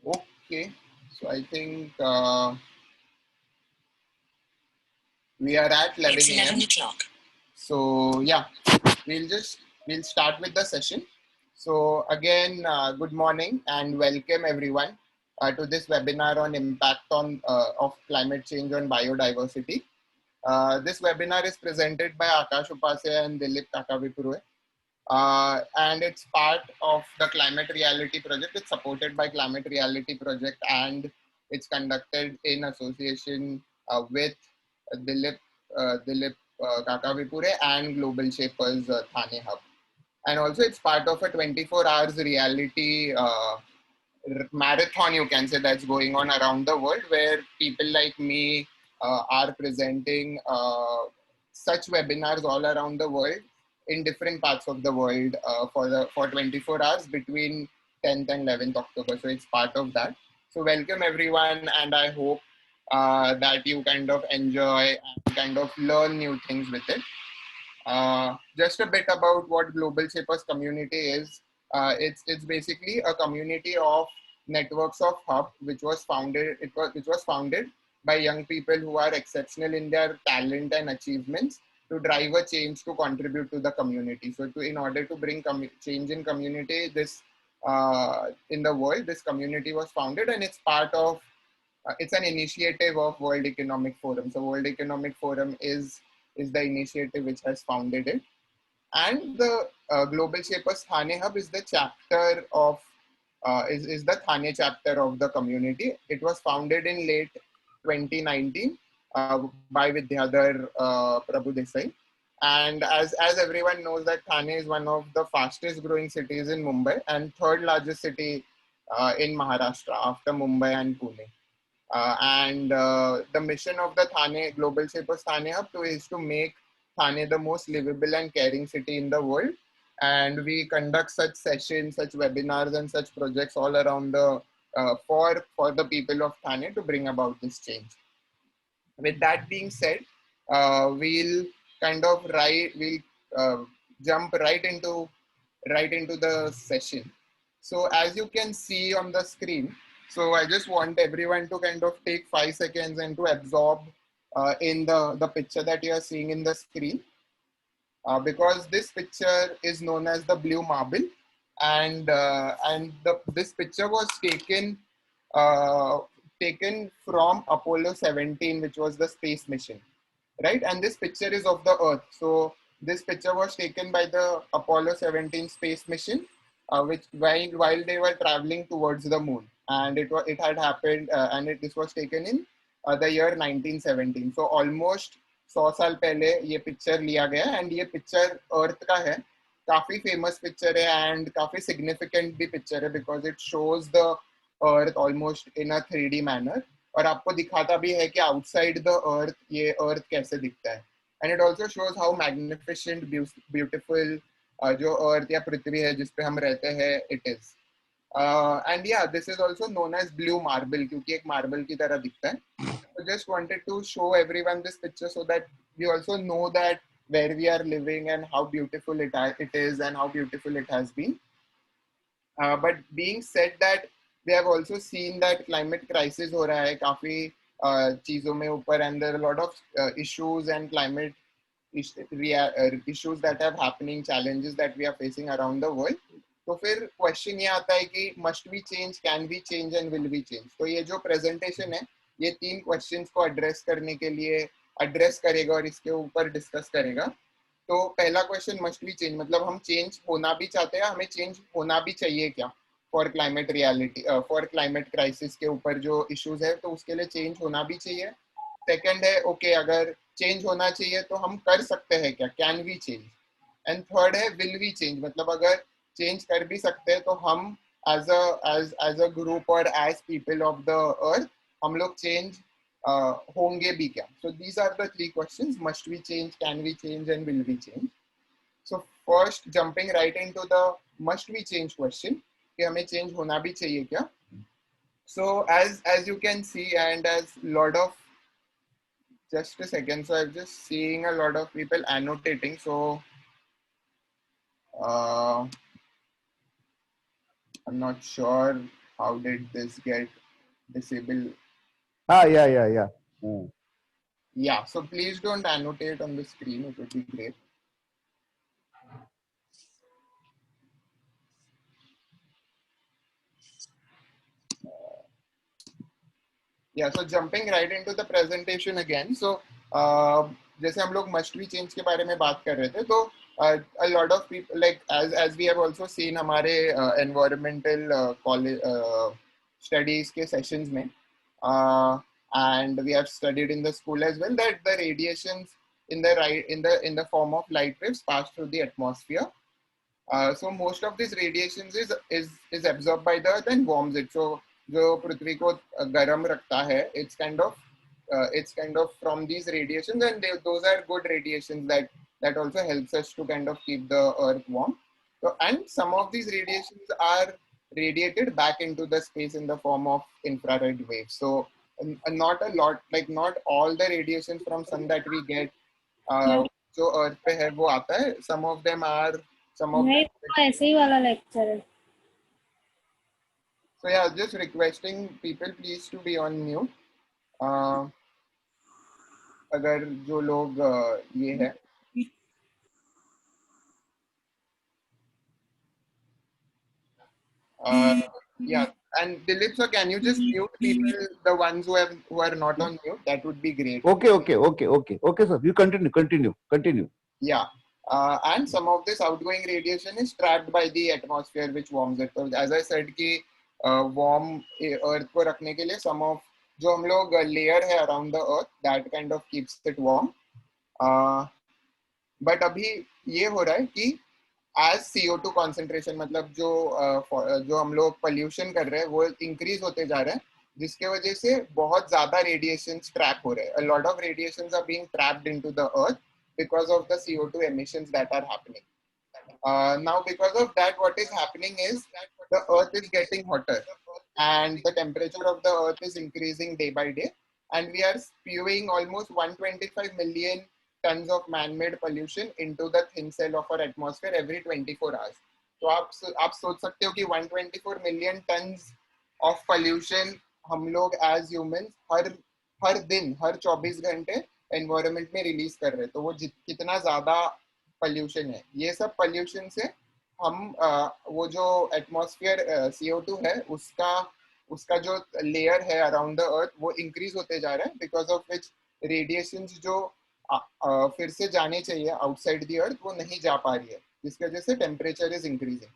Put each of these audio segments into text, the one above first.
Okay, so I think we are at 11 a.m. So yeah, we'll just we'll start with the session. So again, good morning and welcome everyone to this webinar on impact of climate change on biodiversity. This webinar is presented by Akash Upase and Dilip Kakavipurue. And it's part of the Climate Reality Project. It's supported by Climate Reality Project and it's conducted in association with Dilip Kakavipure and Global Shapers Thane Hub. And also it's part of a 24 hours reality marathon, you can say, that's going on around the world where people like me are presenting such webinars all around the world in different parts of the world for 24 hours between 10th and 11th October. So it's part of that. So welcome everyone, and I hope that you kind of enjoy and kind of learn new things with it. Just a bit about what Global Shapers community is. It's basically a community of networks of hub, which was founded by young people who are exceptional in their talent and achievements to drive a change to contribute to the community. So in order to bring change in community, in the world, this community was founded, and it's part of it's an initiative of World Economic Forum. So World Economic Forum is the initiative which has founded it. And the Global Shapers Thane Hub is the chapter of is the Thane chapter of the community. It was founded in late 2019 by Vidyadhar Prabhu Desai. And as everyone knows, that Thane is one of the fastest growing cities in Mumbai and third largest city in Maharashtra after Mumbai and Pune. And the mission of the Thane Global Shapers Thane Hub is to make Thane the most livable and caring city in the world. And we conduct such sessions, such webinars, and such projects all around for the people of Thane to bring about this change. With that being said, we'll kind of jump right into the session. So as you can see on the screen, so I just want everyone to kind of take 5 seconds and to absorb in the picture that you are seeing in the screen. Because this picture is known as the blue marble, and this picture was uh, taken from Apollo 17, which was the space mission, right? And this picture is of the Earth. So this picture was taken by the Apollo 17 space mission, which while they were traveling towards the moon, and it had happened, this was taken in the year 1917. So almost 100 साल पहले ये picture लिया गया, and ये picture अर्थ का है. काफी famous picture है एंड काफी सिग्निफिकेंट भी पिक्चर है because it shows the earth almost in a 3D manner, और आपको दिखाता भी है कि आउटसाइड द अर्थ ये अर्थ कैसे दिखता है. And it also shows how magnificent beautiful जो अर्थ या पृथ्वी है जिसपे हम रहते हैं इट इज. एंड या this is also known as blue marble, क्योंकि एक मार्बल की तरह दिखता है. So just wanted to show everyone this picture so that we also know that where we are living and how beautiful it is and how beautiful it has been. But being said that, we have also seen that climate crisis हो रहा है काफी चीजों में ऊपर, and there are a lot of issues and climate issues that are happening, challenges that we are facing around the world. तो फिर question ये आता है कि must we change, can we change and will we change. तो ये जो presentation है ये 3 क्वेश्चंस को एड्रेस करने के लिए एड्रेस करेगा और इसके ऊपर डिस्कस करेगा. तो पहला क्वेश्चन, मस्ट वी चेंज मतलब हम चेंज होना भी चाहते हैं, हमें चेंज होना भी चाहिए क्या for climate reality, for climate crisis के ऊपर जो इश्यूज है, तो उसके लिए चेंज होना भी चाहिए. सेकंड है ओके, अगर चेंज होना चाहिए तो हम कर सकते हैं क्या, can we change. And third है विल वी चेंज, मतलब अगर चेंज कर भी सकते हैं तो हम एज अ ग्रुप और as people of the earth हम लोग चेंज होंगे भी क्या. So these are the 3 questions, must we change, can we change and will we change. So first jumping right into the must we change question कि हमें change होना भी चाहिए क्या. So as you can see, and as lot of, just a second, so I'm just seeing a lot of people annotating, so uh, I'm not sure how did this get disabled? Yeah. Yeah, so please don't annotate on the screen, it would be great. Yeah, so jumping right into the presentation again. So जैसे हम लोग must be change के बारे में बात कर रहे थे, तो a lot of people, like as we have also seen हमारे environmental college studies के sessions में, and we have studied in the school as well, that the radiations in the form of light waves pass through the atmosphere. So most of this radiations is absorbed by the earth and warms it. So जो पृथ्वी को गर्म रखता है, it's kind of from these radiations, and those are good radiations that also helps us to kind of keep the earth warm. So, and some of these radiations are radiated back into the space in the form of infrared waves. So not a lot, like not all the radiations from sun that we get जो अर्थ पे है वो आता है. Some of them are, some of them. ऐसे ही वाला lecture है. So yeah, just requesting people please to be on mute. अगर जो लोग ये है. Yeah, and Dilip sir, can you just mute people, the ones who are not on mute? That would be great. Okay, sir. You continue. Yeah. And some of this outgoing radiation is trapped by the atmosphere, which warms it. So as I said कि warm earth को रखने के लिए some of जो हम लोग layer है around the earth, that kind of keeps it warm. But अभी ये हो रहा है कि as CO2 concentration, मतलब जो हम लोग pollution कर रहे हैं वो increase होते जा रहे हैं, जिसके वजह से बहुत ज़्यादा radiations trap हो रहे हैं. A lot of radiations are being trapped into the earth because of the CO2 emissions that are happening. Now, because of that, what is happening is the earth is getting hotter and the temperature of the earth is increasing day by day. And we are spewing almost 125 million tons of man-made pollution into the thin cell of our atmosphere every 24 hours. तो आप सोच सकते हो कि 124 million tons of pollution हम लोग as humans हर दिन, हर 24 घंटे एनवायरनमेंट में रिलीज कर रहे हैं. तो वो कितना ज्यादा पोल्यूशन है. ये सब पोल्यूशन से हम वो जो एटमॉस्फेयर CO2 है उसका जो लेयर है अराउंड द अर्थ वो इंक्रीज होते जा रहा है, बिकॉज ऑफ विच रेडिएशंस जो फिर से जाने चाहिए आउटसाइड द अर्थ वो नहीं जा पा रही है, जिसकी वजह से temperature is increasing.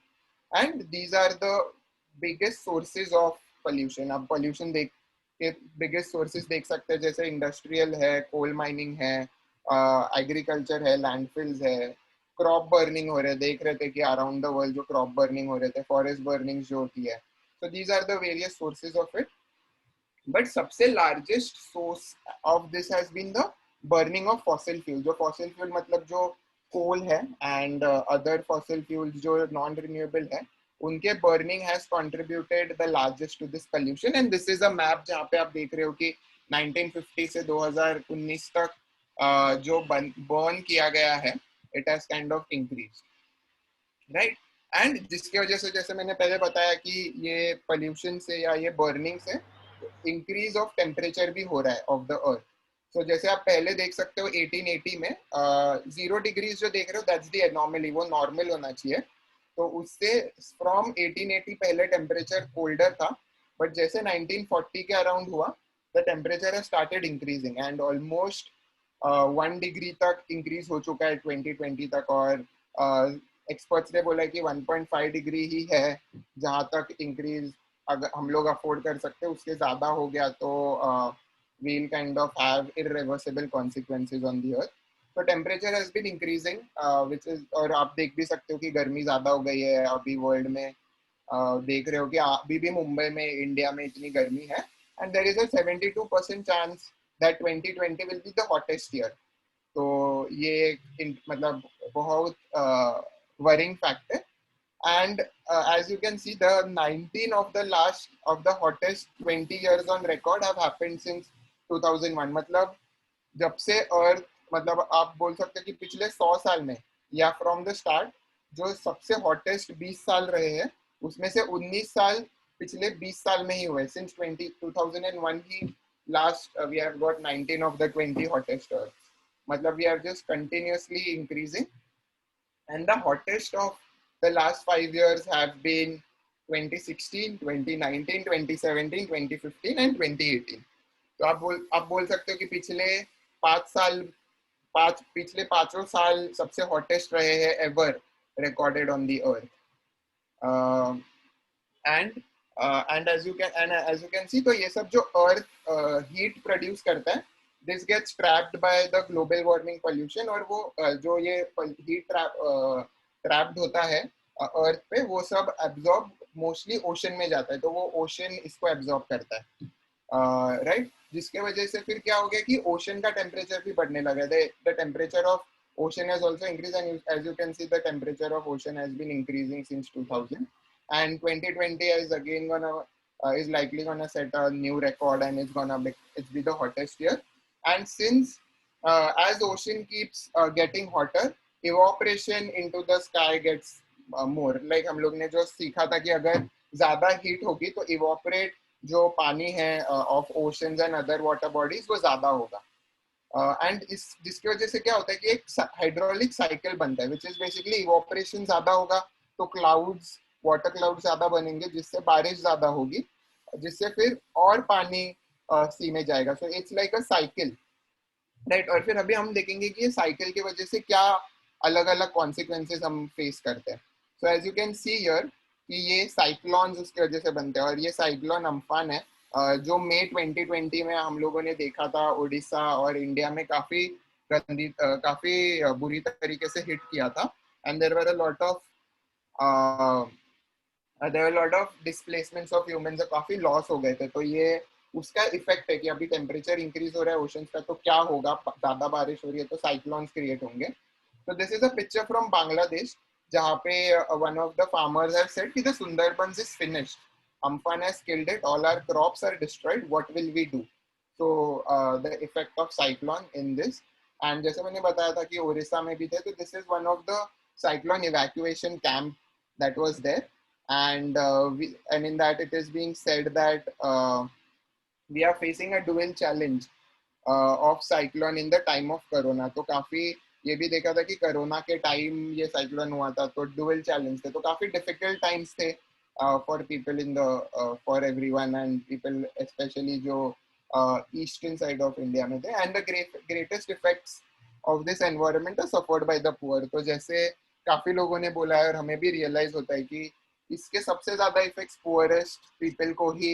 And these are the biggest sources of pollution. अब पोल्यूशन के बिगेस्ट सोर्सेज देख सकते हैं, जैसे इंडस्ट्रियल है, कोल माइनिंग है, एग्रीकल्चर है, लैंडफिल्स है, क्रॉप बर्निंग हो रहे, देख रहे थे कि अराउंड द वर्ल्ड जो क्रॉप बर्निंग हो रहे थे, फॉरेस्ट बर्निंग जो होती है. So these are the various sources of it. But सबसे largest source of this has been the burning of fossil fuel. जो फॉसिल फ्यूल मतलब जो कोल है एंड अदर फॉसिल फ्यूल्स जो नॉन रिन्यूएबल है, उनके burning has contributed the largest to this pollution. And this is a map जहाँ पे आप देख रहे हो कि 1950 से 2019 तक जो बर्न किया गया है, it has kind of increase, right. And जिसकी वजह से, जैसे मैंने पहले बताया कि ये पोल्यूशन से या ये बर्निंग से इंक्रीज ऑफ टेम्परेचर भी हो रहा है ऑफ द अर्थ. तो जैसे आप पहले देख सकते हो 1880 में 0 डिग्रीज जो देख रहे हो, दैट्स द एनॉमली, वो नॉर्मल होना चाहिए. तो उससे फ्रॉम 1880 पहले टेम्परेचर कोल्डर था, बट जैसे 1940 के अराउंड हुआ, the temperature has started increasing and almost 1 degree तक इंक्रीज हो चुका है 2020 तक. और एक्सपर्ट्स ने बोला कि 1.5 डिग्री ही है जहाँ तक इंक्रीज अगर हम लोग अफोर्ड कर सकते हैं. उसके ज़्यादा हो गया तो we'll kind of have irreversible consequences on the earth. So temperature has been increasing, which is, और आप देख भी सकते हो कि गर्मी ज़्यादा हो गई है अभी वर्ल्ड में. देख रहे हो कि अभी भी मुंबई में, इंडिया में इतनी गर्मी है. And there is a 72% chance that 2020 will be the hottest year. तो ये मतलब बहुत worrying fact है. And as you can see, the 19 of the hottest 20 years on record have happened since 2001. मतलब जब से अर्थ, मतलब आप बोल सकते हैं कि पिछले 100 साल में या फ्रॉम द स्टार्ट जो सबसे हॉटेस्ट 20 साल रहे हैं, उसमें से 19 साल पिछले 20 साल में ही हुए सिंस 2001 ही last we have got 19 of the 20 hottest earths. मतलब we are just continuously increasing, and the hottest of the last 5 years have been 2016, 2019, 2017, 2015 and 2018. तो आप बोल सकते हो कि पिछले पांचों साल सबसे हॉटेस्ट रहे हैं ever recorded on the earth. And as you can see, तो ये सब जो अर्थ हीट प्रोड्यूस करता है, this gets trapped by the global warming pollution, और वो जो ये हीट ट्रैप्ड होता है अर्थ पे, वो सब एब्जॉर्ब मोस्टली ओशन में जाता है, तो वो ओशन इसको एब्जॉर्ब करता है, राइट. जिसके वजह से फिर क्या हो गया कि ओशन का टेम्परेचर भी बढ़ने लगा. The temperature of ocean has also increased, and as you can see, the temperature of ocean has been increasing since 2000, and 2020 is again is likely gonna set a new record, and it's be the hottest year. And since as ocean keeps getting hotter, evaporation into the sky gets more. Like हम लोग ने जो सीखा था कि अगर ज्यादा heat होगी तो evaporate जो पानी है of oceans and other water bodies वो ज्यादा होगा. एंड जिसकी वजह से क्या होता है कि एक हाइड्रोलिक साइकिल बनता है, विच इज बेसिकली इवोपरेशन ज्यादा होगा तो क्लाउड्स, वाटर क्लाउड ज्यादा बनेंगे, जिससे बारिश ज्यादा होगी, जिससे फिर और पानी सी में जाएगा. So it's like a cycle, right. और फिर अभी हम देखेंगे कि ये साइकिल की वजह से क्या अलग अलग कॉन्सिक्वेंसेस हम फेस करते हैं. So as you can see here कि ये साइक्लोन्स उसकी वजह से बनते हैं, और ये साइक्लोन अम्फान है जो मई 2020 में हम लोगों ने देखा था उड़ीसा और इंडिया में काफी बुरी तरीके से हिट किया था. And there were a lot of displacements of humans, काफी लॉस हो गए थे. तो ये उसका इफेक्ट है कि अभी टेम्परेचर इंक्रीज हो रहा है ओशंस का, तो क्या होगा, ज्यादा बारिश हो रही है तो साइक्लोन्स क्रिएट होंगे. तो this is a picture from Bangladesh, जहाँ पे one of the farmers have said कि the Sundarbans is finished, Amphan has killed it, all our crops are destroyed, what will we do? So the effect of cyclone in this, and जैसे मैंने बताया था कि ओडिशा में भी थे, तो this is one of the cyclone evacuation camp that was there, and in that it is being said that we are facing a dual challenge of cyclone in the time of corona. तो काफी ये भी देखा था कि corona के time ये cyclone हुआ था, तो डुअल चैलेंज थे, तो काफी डिफिकल्ट टाइम्स थे for people in the for everyone, and people especially जो eastern side of India में थे. And the greatest effects of this environment are suffered by the poor. तो जैसे काफी लोगों ने बोला है और हमें भी रियलाइज होता है कि इसके सबसे ज्यादा इफेक्ट्स पुअरेस्ट पीपल को ही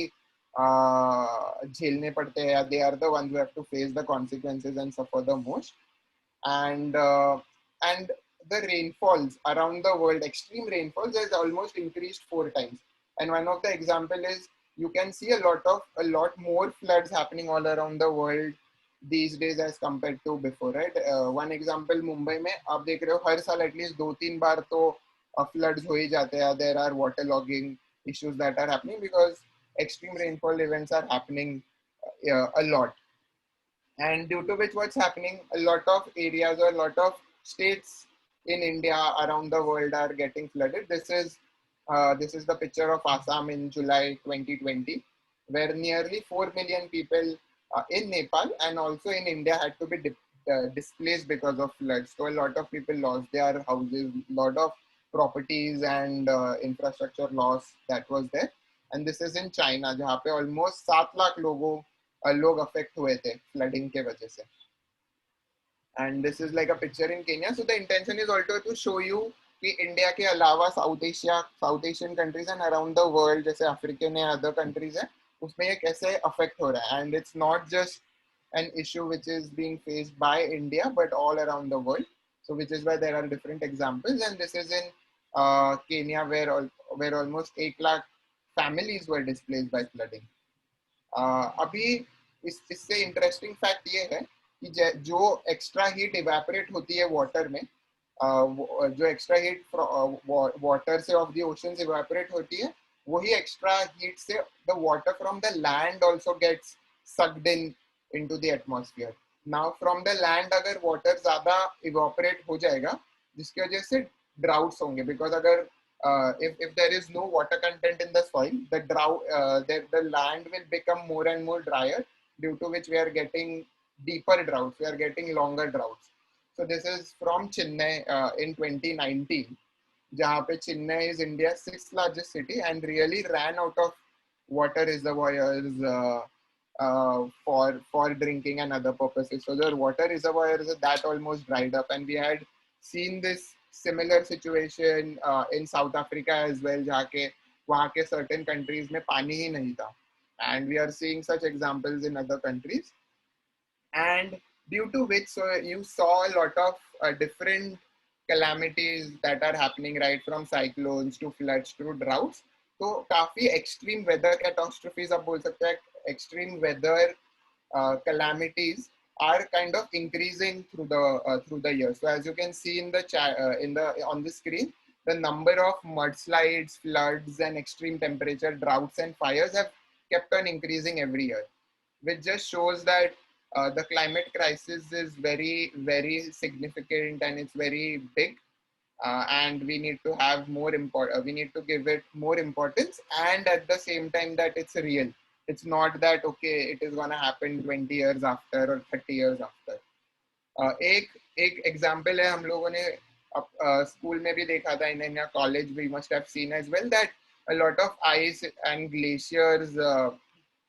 झेलने पड़ते हैं. they are the ones who have to face the consequences and suffer the most. And the rainfalls around the world, extreme rainfalls, has almost increased 4 times. And one of the example is you can see a lot more floods happening all around the world these days as compared to before, right? One example, Mumbai में आप देख रहे हो हर साल at least 2-3 बार तो floods हो ही जाते हैं. There are waterlogging issues that are happening because extreme rainfall events are happening a lot. And due to which what's happening, a lot of areas or a lot of states in India around the world are getting flooded. This is the picture of Assam in July 2020, where nearly 4 million people in Nepal and also in India had to be displaced because of floods. So a lot of people lost their houses, a lot of properties and infrastructure loss that was there. And this is in China, जहाँ पे almost 7 lakh लोग affect हुए थे flooding के वजह से. And this is like a picture in Kenya. So the intention is also to show you कि India के अलावा south Asian countries and around the world, जैसे अफ्रीकन या अदर कंट्रीज है, उसमें ये कैसे अफेक्ट हो रहा है. And it's not just an issue which is being faced by India but all around the world. So which is why there are different examples. And this is in Kenya where almost 1 lakh families were displaced by flooding. अभी इससे interesting fact ये है कि जो extra heat evaporate होती है water में, जो एक्स्ट्रा हीट वाटर से ऑफ द ओशंस इवेपोरेट होती है, वही एक्स्ट्रा हीट से the water from the land also gets sucked into the atmosphere. Now from the land अगर वाटर ज्यादा इवेपोरेट हो जाएगा, जिसकी वजह से ड्राउट्स होंगे, बिकॉज अगर if there is no water content in the soil, the drought, the land will become more and more drier, due to which we are getting deeper droughts, we are getting longer droughts. So this is from Chennai in 2019, जहाँ पे Chennai is India's sixth largest city and really ran out of water reservoirs for drinking and other purposes. So the water reservoirs that almost dried up, and we had seen this similar situation in South Africa as well, जहाँ के वहाँ के certain countries में पानी ही नहीं था, and we are seeing such examples in other countries, and due to which so you saw a lot of different calamities that are happening, right from cyclones to floods to droughts. तो काफी extreme weather catastrophes आप बोल सकते हैं, extreme weather calamities are kind of increasing through the years. So as you can see in the on the screen, the number of mudslides, floods, and extreme temperature, droughts, and fires have kept on increasing every year, which just shows that the climate crisis is very, very significant and it's very big. And we need to have we need to give it more importance, and at the same time that it's real. It's not that okay, it is gonna happen 20 years after or 30 years after. एक example है, हम लोगों ने school में भी देखा था, in our college we must have seen as well that a lot of ice and glaciers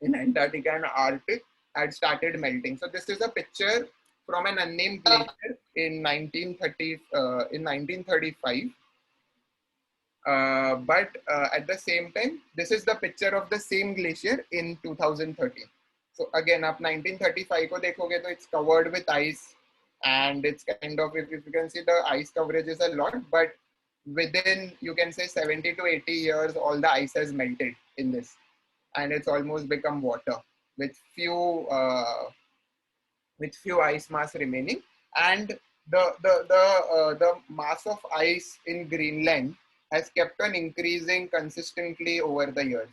in Antarctica and Arctic had started melting. So this is a picture from an unnamed glacier in 1935. But at the same time, this is the picture of the same glacier in 2013. So again, up 1935 ko dekhoge to it's covered with ice, and it's kind of, if you can see, the ice coverage is a lot, but within, you can say, 70 to 80 years, all the ice has melted in this, and it's almost become water with few ice mass remaining. And the mass of ice in Greenland has kept on increasing consistently over the years,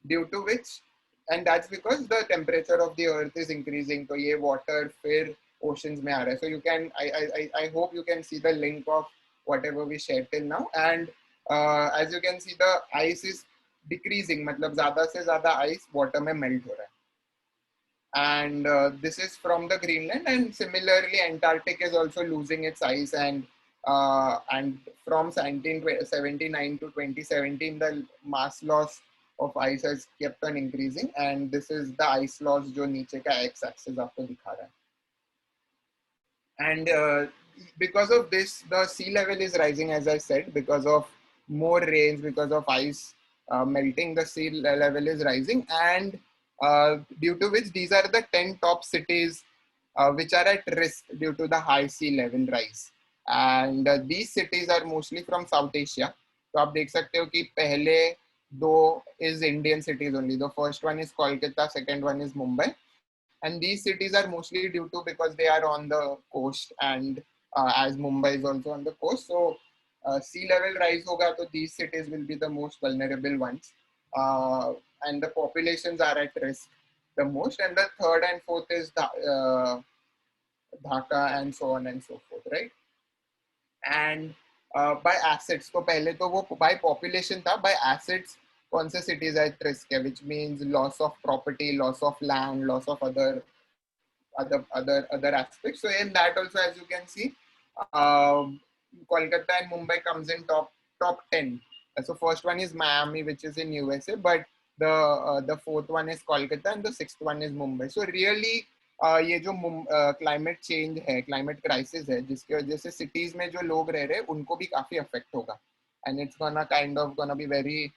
due to which, and that's because the temperature of the earth is increasing. So ये water फिर oceans में आ रहा है. So you can, I hope you can see the link of whatever we shared till now. And as you can see, the ice is decreasing. मतलब ज़्यादा से ज़्यादा ice water में melt हो रहा है. And this is from the Greenland, and similarly Antarctic is also losing its ice, and from 1979 to 2017 the mass loss of ice has kept on increasing, and this is the ice loss जो नीचे का x axis आपको दिखा रहा है. And because of this, the sea level is rising, as I said, because of more rains, because of ice melting, the sea level is rising, and due to which these are the 10 top cities which are at risk due to the high sea level rise. And these cities are mostly from South Asia. So आप देख सकते हो कि पहले दो is Indian cities only. The first one is Kolkata, second one is Mumbai. And these cities are mostly due to, because they are on the coast, and as Mumbai is also on the coast. So sea level rise hoga, so these cities will be the most vulnerable ones. And the populations are at risk the most. And the third and fourth is Dhaka and so on and so forth, right? And by assets, so पहले तो वो by population था, by assets कौन से cities at risk है, which means loss of property, loss of land, loss of other aspects. So in that also, as you can see, Kolkata and Mumbai comes in top 10. So first one is Miami, which is in USA, but the fourth one is Kolkata and the sixth one is Mumbai. So really ये जो climate change है, climate crisis है, जिसकी वजह से cities में जो लोग रह रहे हैं उनको भी काफी affect होगा, and it's gonna be very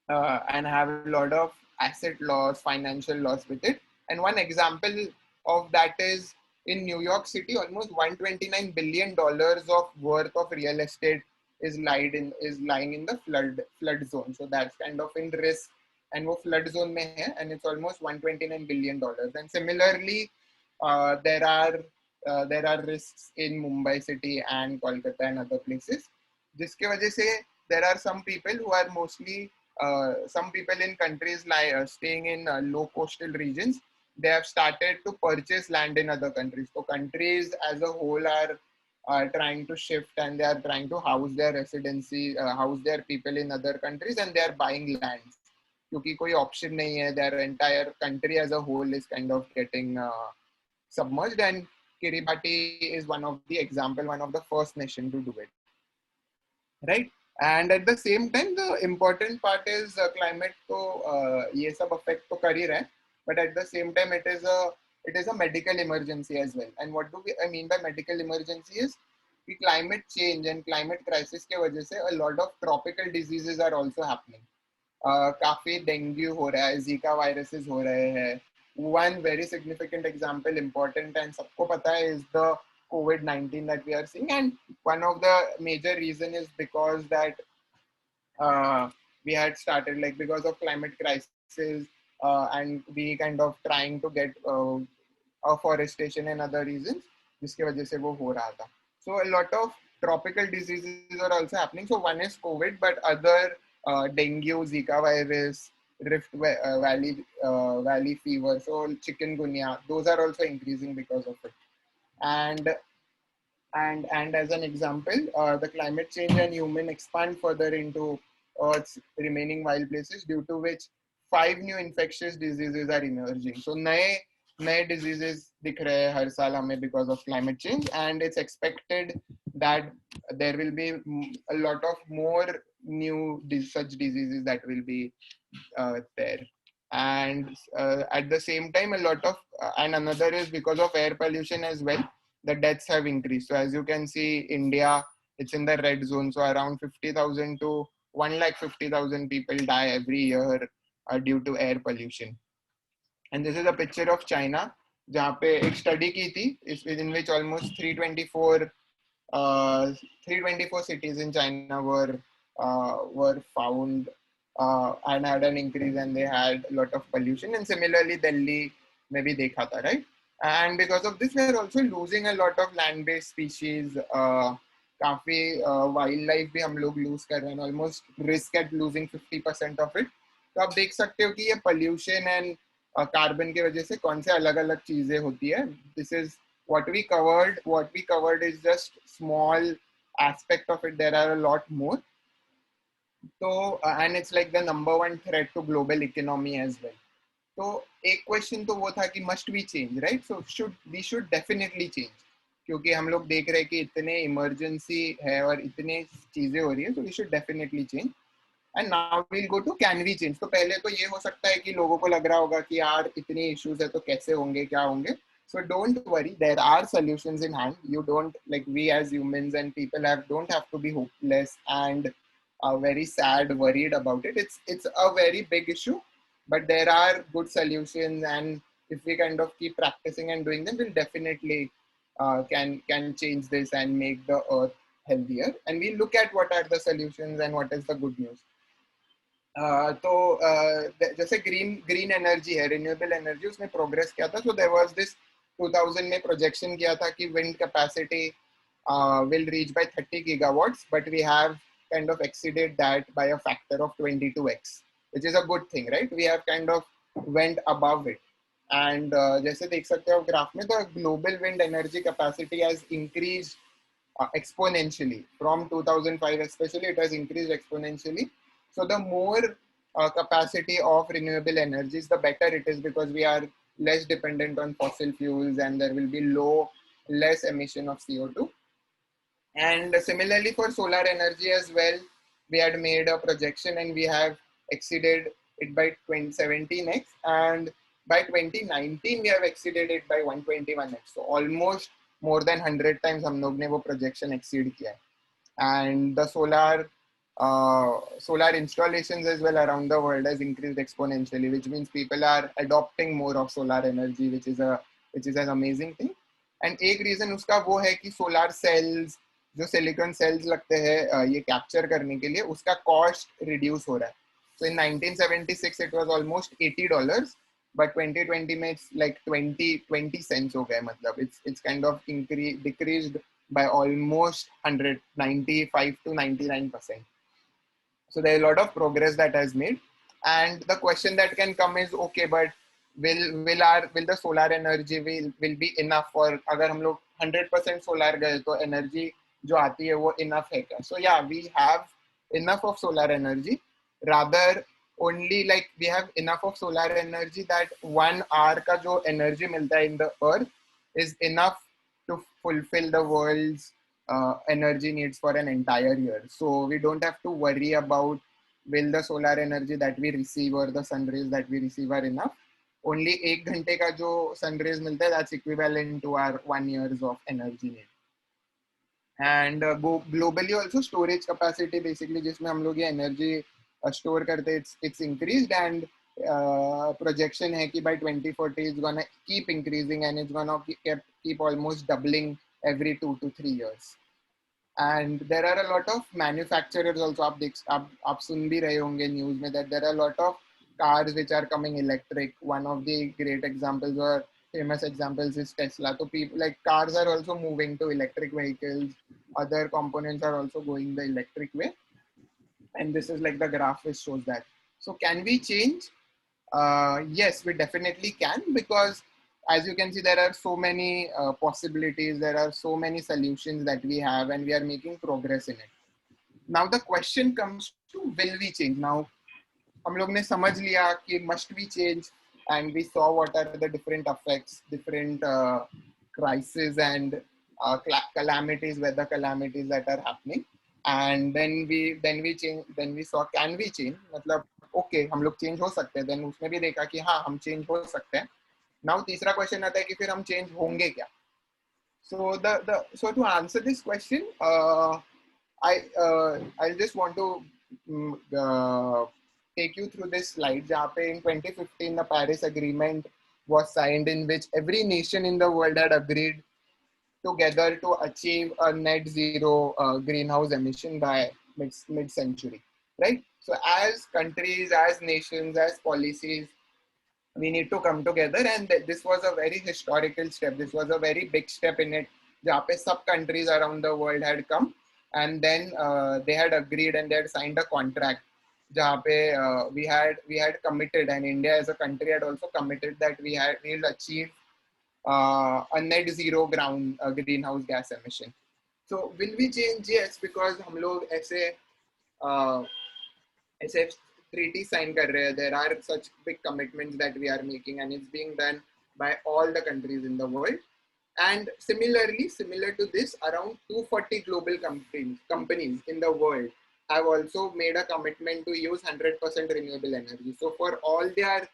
and have a lot of asset loss, financial loss with it. And one example of that is in New York City, almost $129 billion of worth of real estate is lying in the flood zone. So that's kind of in risk, and वो flood zone में है, and it's almost $129 billion. And similarly, there are risks in Mumbai city and Kolkata and other places, जिसके वजह से there are some people who are mostly some people in countries like staying in low coastal regions, they have started to purchase land in other countries. So countries as a whole are are trying to shift and they are trying to house their residency, house their people in other countries, and they are buying lands. क्योंकि कोई option नहीं है, their entire country as a whole is kind of getting submerged, and Kiribati is one of the example, one of the first nation to do it, right? And at the same time, the important part is climate. तो ये सब affect तो कर ही रहा है, but at the same time, it is a medical emergency as well. And what do I mean by medical emergency is कि climate change and climate crisis के वजह से a lot of tropical diseases are also happening. काफी dengue हो रहा है, Zika viruses हो रहे हैं. One very significant example, important and सबको पता है, is the COVID-19 that we are seeing, and one of the major reason is because that we had started, like, because of climate crisis, and we kind of trying to get afforestation and other reasons, जिसके वजह से वो हो रहा था. So a lot of tropical diseases are also happening. So one is COVID, but other dengue, Zika virus, Rift Valley fever, so chikungunya, those are also increasing because of it. And as an example, the climate change and human expand further into Earth's remaining wild places, due to which 5 new infectious diseases are emerging. So नए diseases दिख रहे हैं हर साल हमें because of climate change, and it's expected that there will be a lot of more new such diseases that will be there. And at the same time, a lot of and another is because of air pollution as well, the deaths have increased. So as you can see, India, it's in the red zone. So around 50,000 to 150,000 people die every year due to air pollution. And this is a picture of China, जहाँ पे एक study की थी, in which almost 324 cities in China were found and had an increase, and they had a lot of pollution. And similarly, Delhi में भी देखा था, right? And because of this, we are also losing a lot of land-based species. काफी wildlife भी हम लोग lose कर रहे हैं, almost risk at losing 50% of it. तो आप देख सकते हो कि ये pollution and carbon के वजह से कौन से अलग-अलग चीजें होती है. This is what we covered. What we covered is just small aspect of it. There are a lot more. So and it's like the #1 threat to global economy as well. तो एक क्वेश्चन तो वो था कि must we change, right? So we should definitely change, क्योंकि हम लोग देख रहे हैं कि इतने इमरजेंसी है और इतने चीजें हो रही है, so we should definitely change. And now we'll go to can we change. तो पहले तो ये हो सकता है कि लोगों को लग रहा होगा कि यार इतने issues है तो कैसे होंगे, क्या होंगे. So don't worry, there are solutions in hand. You don't, like, we as humans and people don't have to be hopeless and very sad, worried about it. It's a very big issue, but there are good solutions, and if we kind of keep practicing and doing them, we'll definitely can change this and make the earth healthier. And we look at what are the solutions and what is the good news. तो जैसे green energy है, renewable energy, उसमें progress किया था. So there was this 2000 में projection किया था कि wind capacity will reach by 30 gigawatts, but we have kind of exceeded that by a factor of 22x, which is a good thing, right? We have kind of went above it. And जैसे देख सकते हो graph में, the global wind energy capacity has increased exponentially from 2005, especially it has increased exponentially. So the more capacity of renewable energies, the better it is, because we are less dependent on fossil fuels and there will be less emission of CO2. And similarly for solar energy as well, we had made a projection and we have exceeded it by 17x, and by 2019 we have exceeded it by 121x. So almost more than 100 times हम लोग ने वो projection exceed किया है. And the solar installations as well around the world has increased exponentially, which means people are adopting more of solar energy, which is an amazing thing. And एक reason उसका वो है कि solar cells, जो silicon cells लगते हैं ये capture करने के लिए, उसका cost reduce हो रहा है. So in 1976 it was almost $80, but 2020 में it's like 20 cents हो गया. मतलब it's kind of decreased by almost 95 to 99%. So there is a lot of progress that has made. And the question that can come is, okay, but will the solar energy will be enough for, अगर हम लोग 100% solar गए तो energy जो आती है वो enough है क्या? So yeah, we have enough of solar energy. Rather, only like we have enough of solar energy that 1 hour का जो energy मिलता है in the earth is enough to fulfill the world's energy needs for an entire year. So we don't have to worry about will the solar energy that we receive or the sun rays that we receive are enough. Only 1 घंटे का जो sun rays मिलता है, that's equivalent to our 1 years of energy need. And globally also storage capacity basically जिसमें हम लोग ये energy store करते हैं, it's increased, and projection है कि by 2040 it's gonna keep increasing and it's gonna keep almost doubling every 2 to 3 years. And there are a lot of manufacturers also. आप सुन भी रहे होंगे news में that there are a lot of cars which are coming electric. One of the great examples or famous examples is Tesla. So people like cars are also moving to electric vehicles. Other components are also going the electric way. And this is like the graph which shows that. So can we change? Yes, we definitely can, because as you can see, there are so many possibilities. There are so many solutions that we have, and we are making progress in it. Now the question comes to, will we change? Now, हम लोग ने समझ लिया कि must we change, and we saw what are the different effects, different crises and calamities, weather calamities that are happening. And then we saw can we change, मतलब okay हम लोग change हो सकते हैं. Then उसने भी देखा कि हाँ हम change हो सकते हैं. Now तीसरा question आता है कि फिर हम change होंगे क्या? So so to answer this question, I just want to take you through this slide. जहाँ पे in 2015 the Paris Agreement was signed, in which every nation in the world had agreed together to achieve a net zero greenhouse emission by mid-century, right? So as countries, as nations, as policies, we need to come together, and this was a very historical step. This was a very big step in it, जहाँ पे सब countries around the world had come, and then they had agreed and they had signed a contract. जहाँ पे we had committed, and India as a country had also committed that we'll achieve a net zero greenhouse gas emission. So will we change? Yes, because हम लोग ऐसे treaty sign कर रहे हैं. There are such big commitments that we are making, and it's being done by all the countries in the world. And similarly, similar to this, around 240 global companies in the world have also made a commitment to use 100% renewable energy. So for all their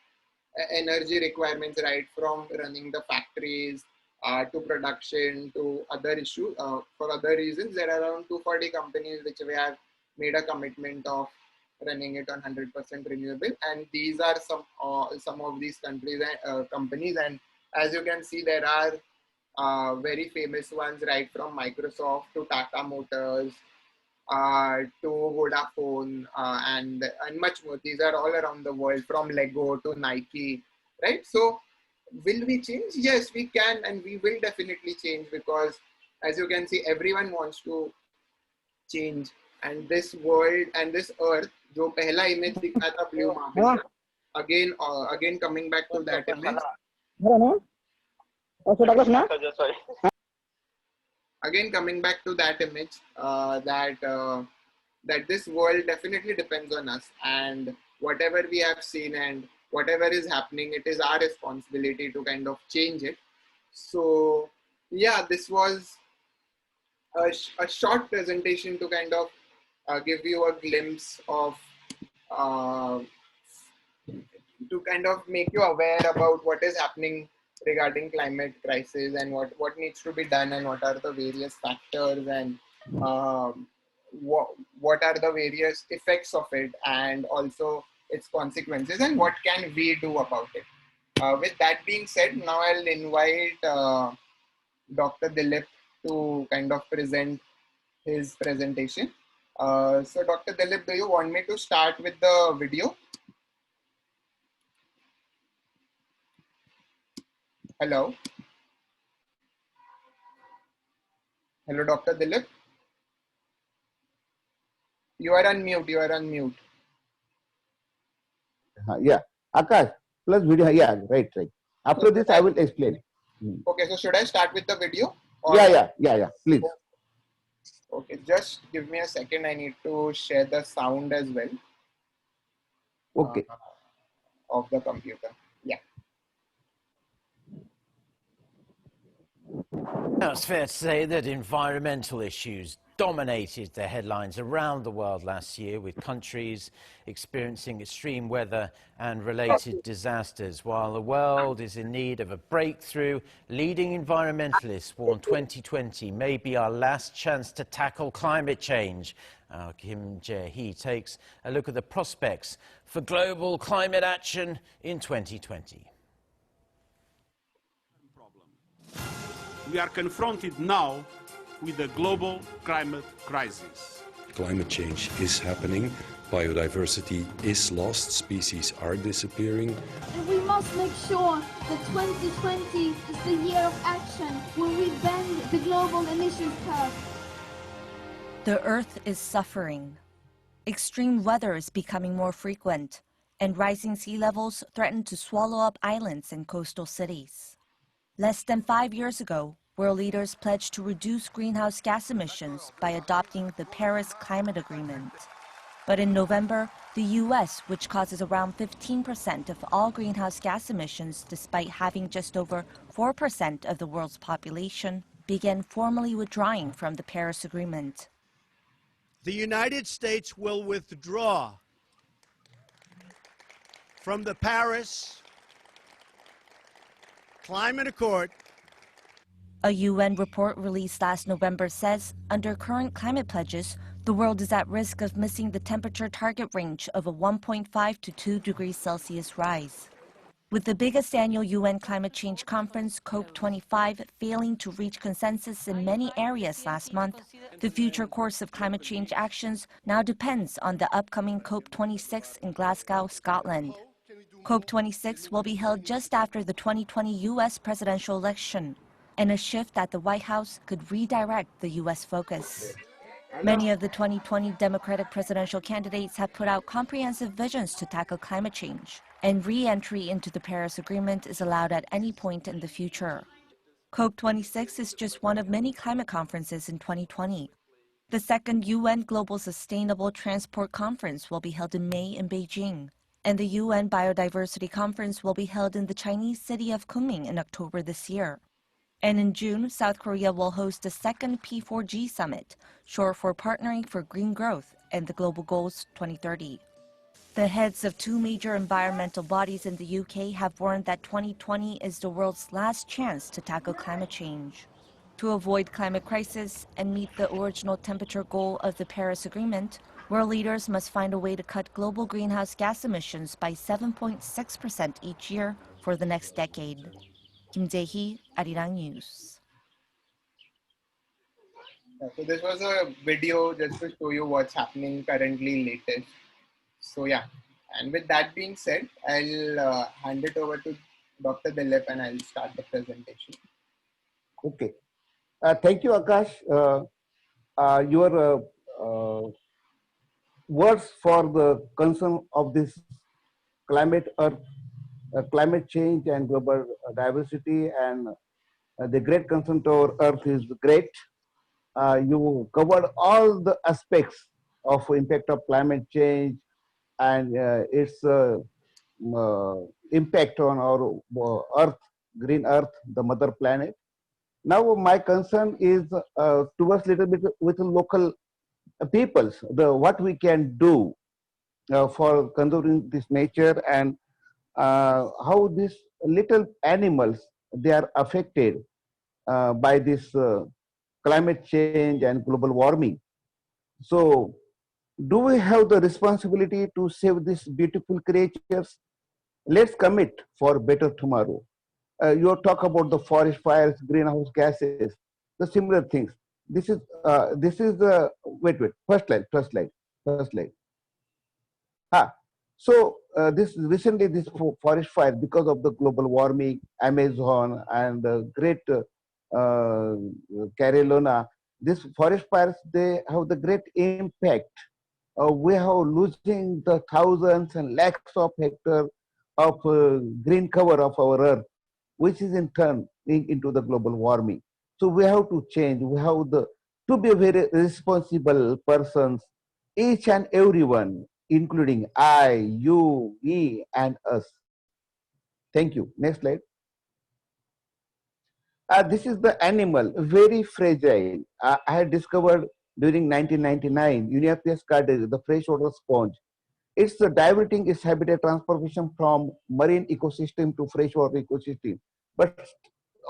energy requirements, right from running the factories to production to other issues, for other reasons, there are around 240 companies which we have made a commitment of running it on 100% renewable. And these are some of these companies, and as you can see, there are very famous ones, right from Microsoft to Tata Motors to Vodafone and much more. These are all around the world, from Lego to Nike, right? So will we change? Yes, we can, and we will definitely change, because as you can see, everyone wants to change. And this world and this earth, जो पहला image दिख रहा था blue marble, again coming back to that image. Again coming back to that image, that this world definitely depends on us, and whatever we have seen and whatever is happening, it is our responsibility to kind of change it. So yeah, this was a short presentation to kind of give you a glimpse of to kind of make you aware about what is happening regarding climate crisis, and what needs to be done, and what are the various factors, and what are the various effects of it, and also its consequences, and what can we do about it. With that being said, now I'll invite Dr. Dilip to kind of present his presentation. So Dr. Dilip, do you want me to start with the video? Hello. Hello, Dr. Dilip. You are on mute. You are on mute. Yeah. Akash, plus video. Yeah, right. After this, I will explain. Okay, so should I start with the video? Or Yeah. Please. okay, just give me a second. I need to share the sound as well Okay. of the computer. Yeah. Now, it's fair to say that environmental issues dominated the headlines around the world last year, with countries experiencing extreme weather and related disasters. While the world is in need of a breakthrough, leading environmentalists warn 2020 may be our last chance to tackle climate change. Our Kim Jae-hee takes a look at the prospects for global climate action in 2020. We are confronted now with a global climate crisis. Climate change is happening, biodiversity is lost, species are disappearing. And we must make sure that 2020 is the year of action where we bend the global emissions curve. The Earth is suffering. Extreme weather is becoming more frequent, and rising sea levels threaten to swallow up islands and coastal cities. Less than 5 years ago, world leaders pledged to reduce greenhouse gas emissions by adopting the Paris Climate Agreement. But in November, the U.S., which causes around 15% of all greenhouse gas emissions despite having just over 4% of the world's population, began formally withdrawing from the Paris Agreement. The United States will withdraw from the Paris Climate Accord. A UN report released last November says, under current climate pledges, the world is at risk of missing the temperature target range of a 1.5 to 2 degrees Celsius rise. With the biggest annual UN climate change conference, COP25, failing to reach consensus in many areas last month, the future course of climate change actions now depends on the upcoming COP26 in Glasgow, Scotland. COP26 will be held just after the 2020 U.S. presidential election, and a shift at the White House could redirect the U.S. focus. Many of the 2020 Democratic presidential candidates have put out comprehensive visions to tackle climate change, and re-entry into the Paris Agreement is allowed at any point in the future. COP26 is just one of many climate conferences in 2020. The second UN Global Sustainable Transport Conference will be held in May in Beijing, and the UN Biodiversity Conference will be held in the Chinese city of Kunming in October this year. And in June, South Korea will host the second P4G summit, short for Partnering for Green Growth and the Global Goals 2030. The heads of two major environmental bodies in the UK have warned that 2020 is the world's last chance to tackle climate change. To avoid climate crisis and meet the original temperature goal of the Paris Agreement, world leaders must find a way to cut global greenhouse gas emissions by 7.6% each year for the next decade. Kim Jae-hee, Arirang News. So this was a video just to show you what's happening currently latest. So yeah, and with that being said, I'll hand it over to Dr. Dilip and I'll start the presentation. Okay. Thank you, Akash. Your words for the concern of this climate change and global diversity and the great concern to our Earth is great. You covered all the aspects of impact of climate change and its impact on our Earth, green Earth, the mother planet. Now my concern is towards little bit with local peoples, what we can do for conserving this nature and how these little animals, they are affected by this climate change and global warming. So do we have the responsibility to save these beautiful creatures? Let's commit for better tomorrow. You talk about the forest fires, greenhouse gases, the similar things. This is the wait, first slide. So this recently this forest fire, because of the global warming, Amazon and great Carolina, these forest fires, they have the great impact. We are losing the thousands and lakhs of hectares of green cover of our Earth, which is in turn into the global warming. So we have to change. We have to be a very responsible persons, each and everyone, including I, you, we, and us. Thank you. Next slide. This is the animal, very fragile. I had discovered during 1999, Uniapes cardiac, the freshwater sponge. It's diverting its habitat transformation from marine ecosystem to freshwater ecosystem. But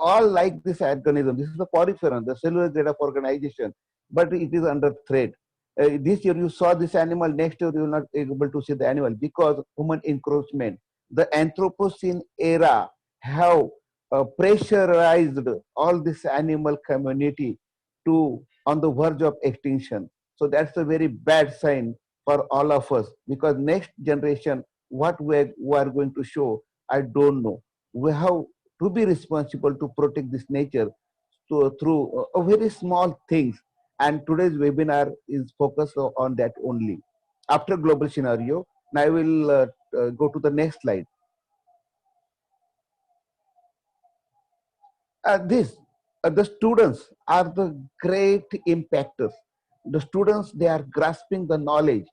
all like this organism, this is the poriferan, the cellular grade of organization, but it is under threat. This year you saw this animal, next year you will not be able to see the animal because of human encroachment. The Anthropocene era have pressurized all this animal community to on the verge of extinction. So that's a very bad sign for all of us, because next generation, what we are going to show, I don't know. We have to be responsible to protect this nature through a very small things. And today's webinar is focused on that only. After global scenario, now I will go to the next slide. The students are the great impactors. The students, they are grasping the knowledge.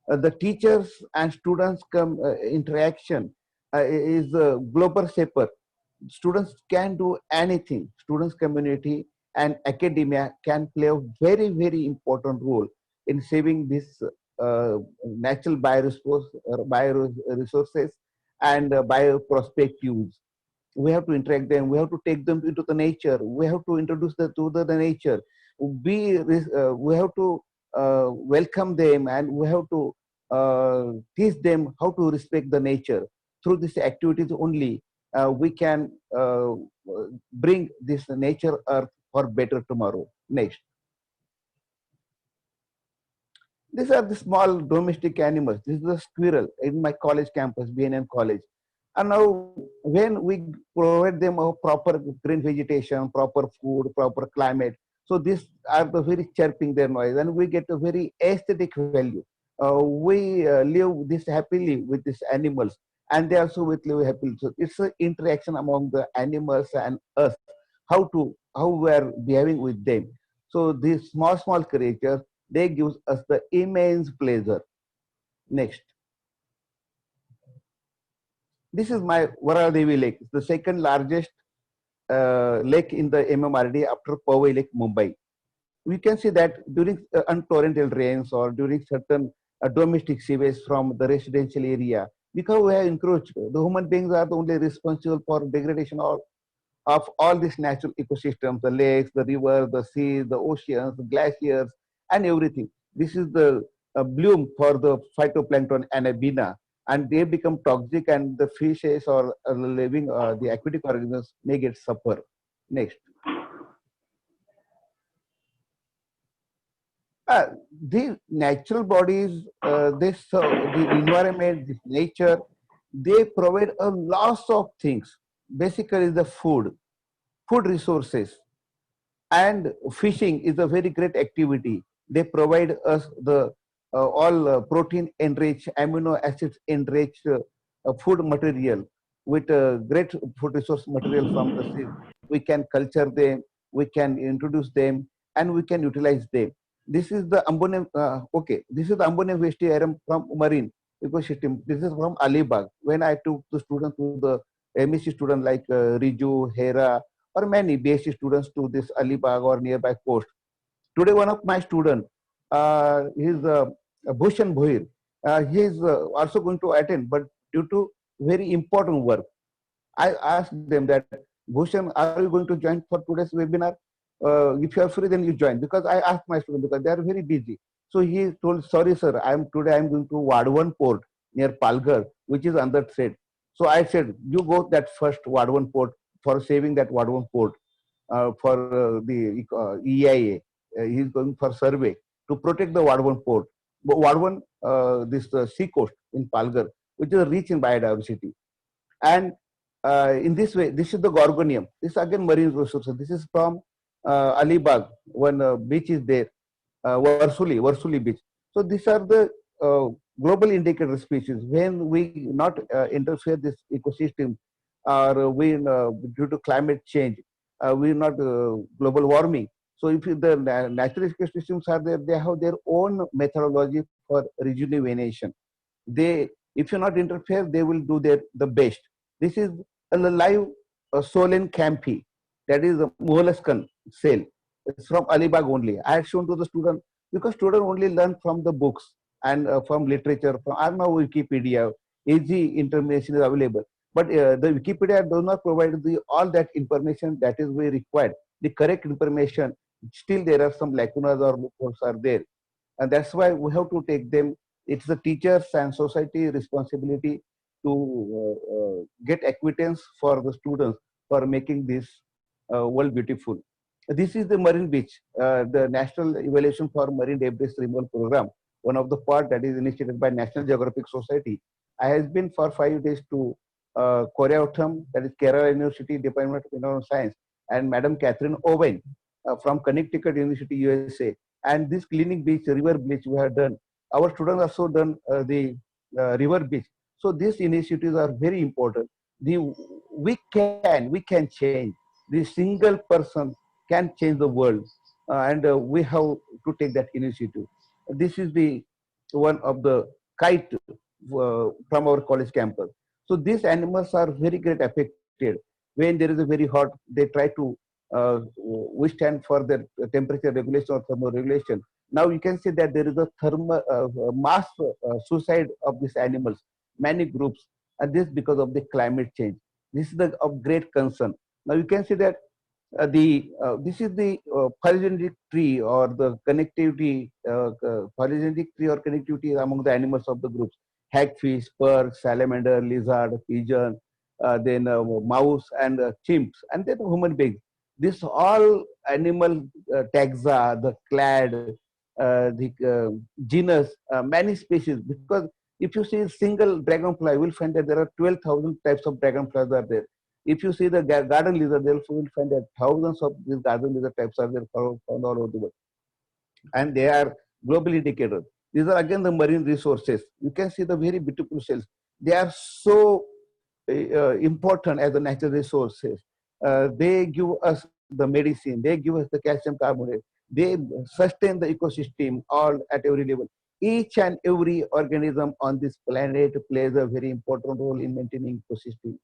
The teachers and students interaction is a global shaper. Students can do anything. Students community and academia can play a very, very important role in saving this natural bioresources and bioprospectives. We have to interact them, we have to take them into the nature, we have to introduce them to the nature, we have to welcome them, and we have to teach them how to respect the nature. Through these activities only we can bring this nature earth for better tomorrow. Next. These are the small domestic animals. This is the squirrel in my college campus, BNN College. And now, when we provide them a proper green vegetation, proper food, proper climate, so these are the very chirping their noise, and we get a very aesthetic value. We live this happily with these animals, and they also will live happily. So it's an interaction among the animals and us, how we are behaving with them. So these small creatures, they give us the immense pleasure. Next. This is my Varadevi Lake, the second largest lake in the MMRD after Powai Lake, Mumbai. We can see that during untorrential rains or during certain domestic sewage from the residential area, because we have encroached, the human beings are the only responsible for degradation of all these natural ecosystems, the lakes, the rivers, the seas, the oceans, the glaciers, and everything. This is the bloom for the phytoplankton Anabaena, and they become toxic, and the fishes or living the aquatic organisms may get suffer. Next. The natural bodies, the environment, this nature, they provide a lot of things. Basically, the food resources, and fishing is a very great activity. They provide us the all protein enriched, amino acids enriched food material with great food resource material from the sea. We can culture them, we can introduce them, and we can utilize them. This is the Ambonium, this is the Ambonium vestiarum from marine ecosystem. This is from Alibag. When I took the students to the MSc student like Riju, Hera, or many BSc students to this Alibag or nearby coast. Today, one of my students, is Bhushan Bhoir. He is also going to attend, but due to very important work, I asked them that, Bhushan, are you going to join for today's webinar? If you are free, then you join. Because I asked my student, because they are very busy. So he told, sorry sir, today I'm going to Wadhavan port near Palghar, which is under threat. So I said, you go that first Wadhavan port for saving that Wadhavan port for the EIA. He's going for survey to protect the Wadhavan port. But Wadhavan, this sea coast in Palghar, which is rich in biodiversity. And in this way, this is the Gorgonium. This is again marine resources. This is from Alibag, one beach is there, Varsuli beach. So these are the global indicator species. When we not interfere this ecosystem, or we due to climate change, we're not global warming. So if the natural ecosystems are there, they have their own methodology for rejuvenation. They, if you not interfere, they will do the best. This is a live Solen campi, that is a molluscan cell. It's from Alibag only. I had shown to the student, because student only learn from the books and from literature, from now Wikipedia, easy information is available. But the Wikipedia does not provide all that information that is very required. The correct information, still there are some lacunas or loopholes are there. And that's why we have to take them. It's the teachers and society responsibility to get acquittance for the students for making this world beautiful. This is the Marine Beach, the National Evaluation for Marine Debris Removal Program, one of the part that is initiated by National Geographic Society. I have been for 5 days to Koreatown, that is Kerala University Department of Environmental Science, and Madam Catherine Owen from Connecticut University, USA. And this cleaning beach, river beach we have done. Our students also done the river beach. So these initiatives are very important. We can change. The single person can change the world, and we have to take that initiative. This is the one of the kite from our college campus. So these animals are very great affected. When there is a very hot, they try to withstand for their temperature regulation or thermal regulation. Now you can see that there is a thermal mass suicide of these animals, many groups, and this because of the climate change. This is of great concern. Now you can see that this is the phylogenetic tree or the connectivity, phylogenetic tree or connectivity among the animals of the groups: hagfish, perch, salamander, lizard, pigeon, then mouse and chimps, and then human beings. This all animal taxa, the clade, the genus, many species. Because if you see a single dragonfly, you will find that there are 12,000 types of dragonflies are there. If you see the garden lizard, you will find that thousands of these garden lizard types are there found all over the world. And they are globally indicated. These are again the marine resources. You can see the very beautiful cells. They are so important as the natural resources. They give us the medicine, they give us the calcium carbonate, they sustain the ecosystem all at every level. Each and every organism on this planet plays a very important role in maintaining ecosystem.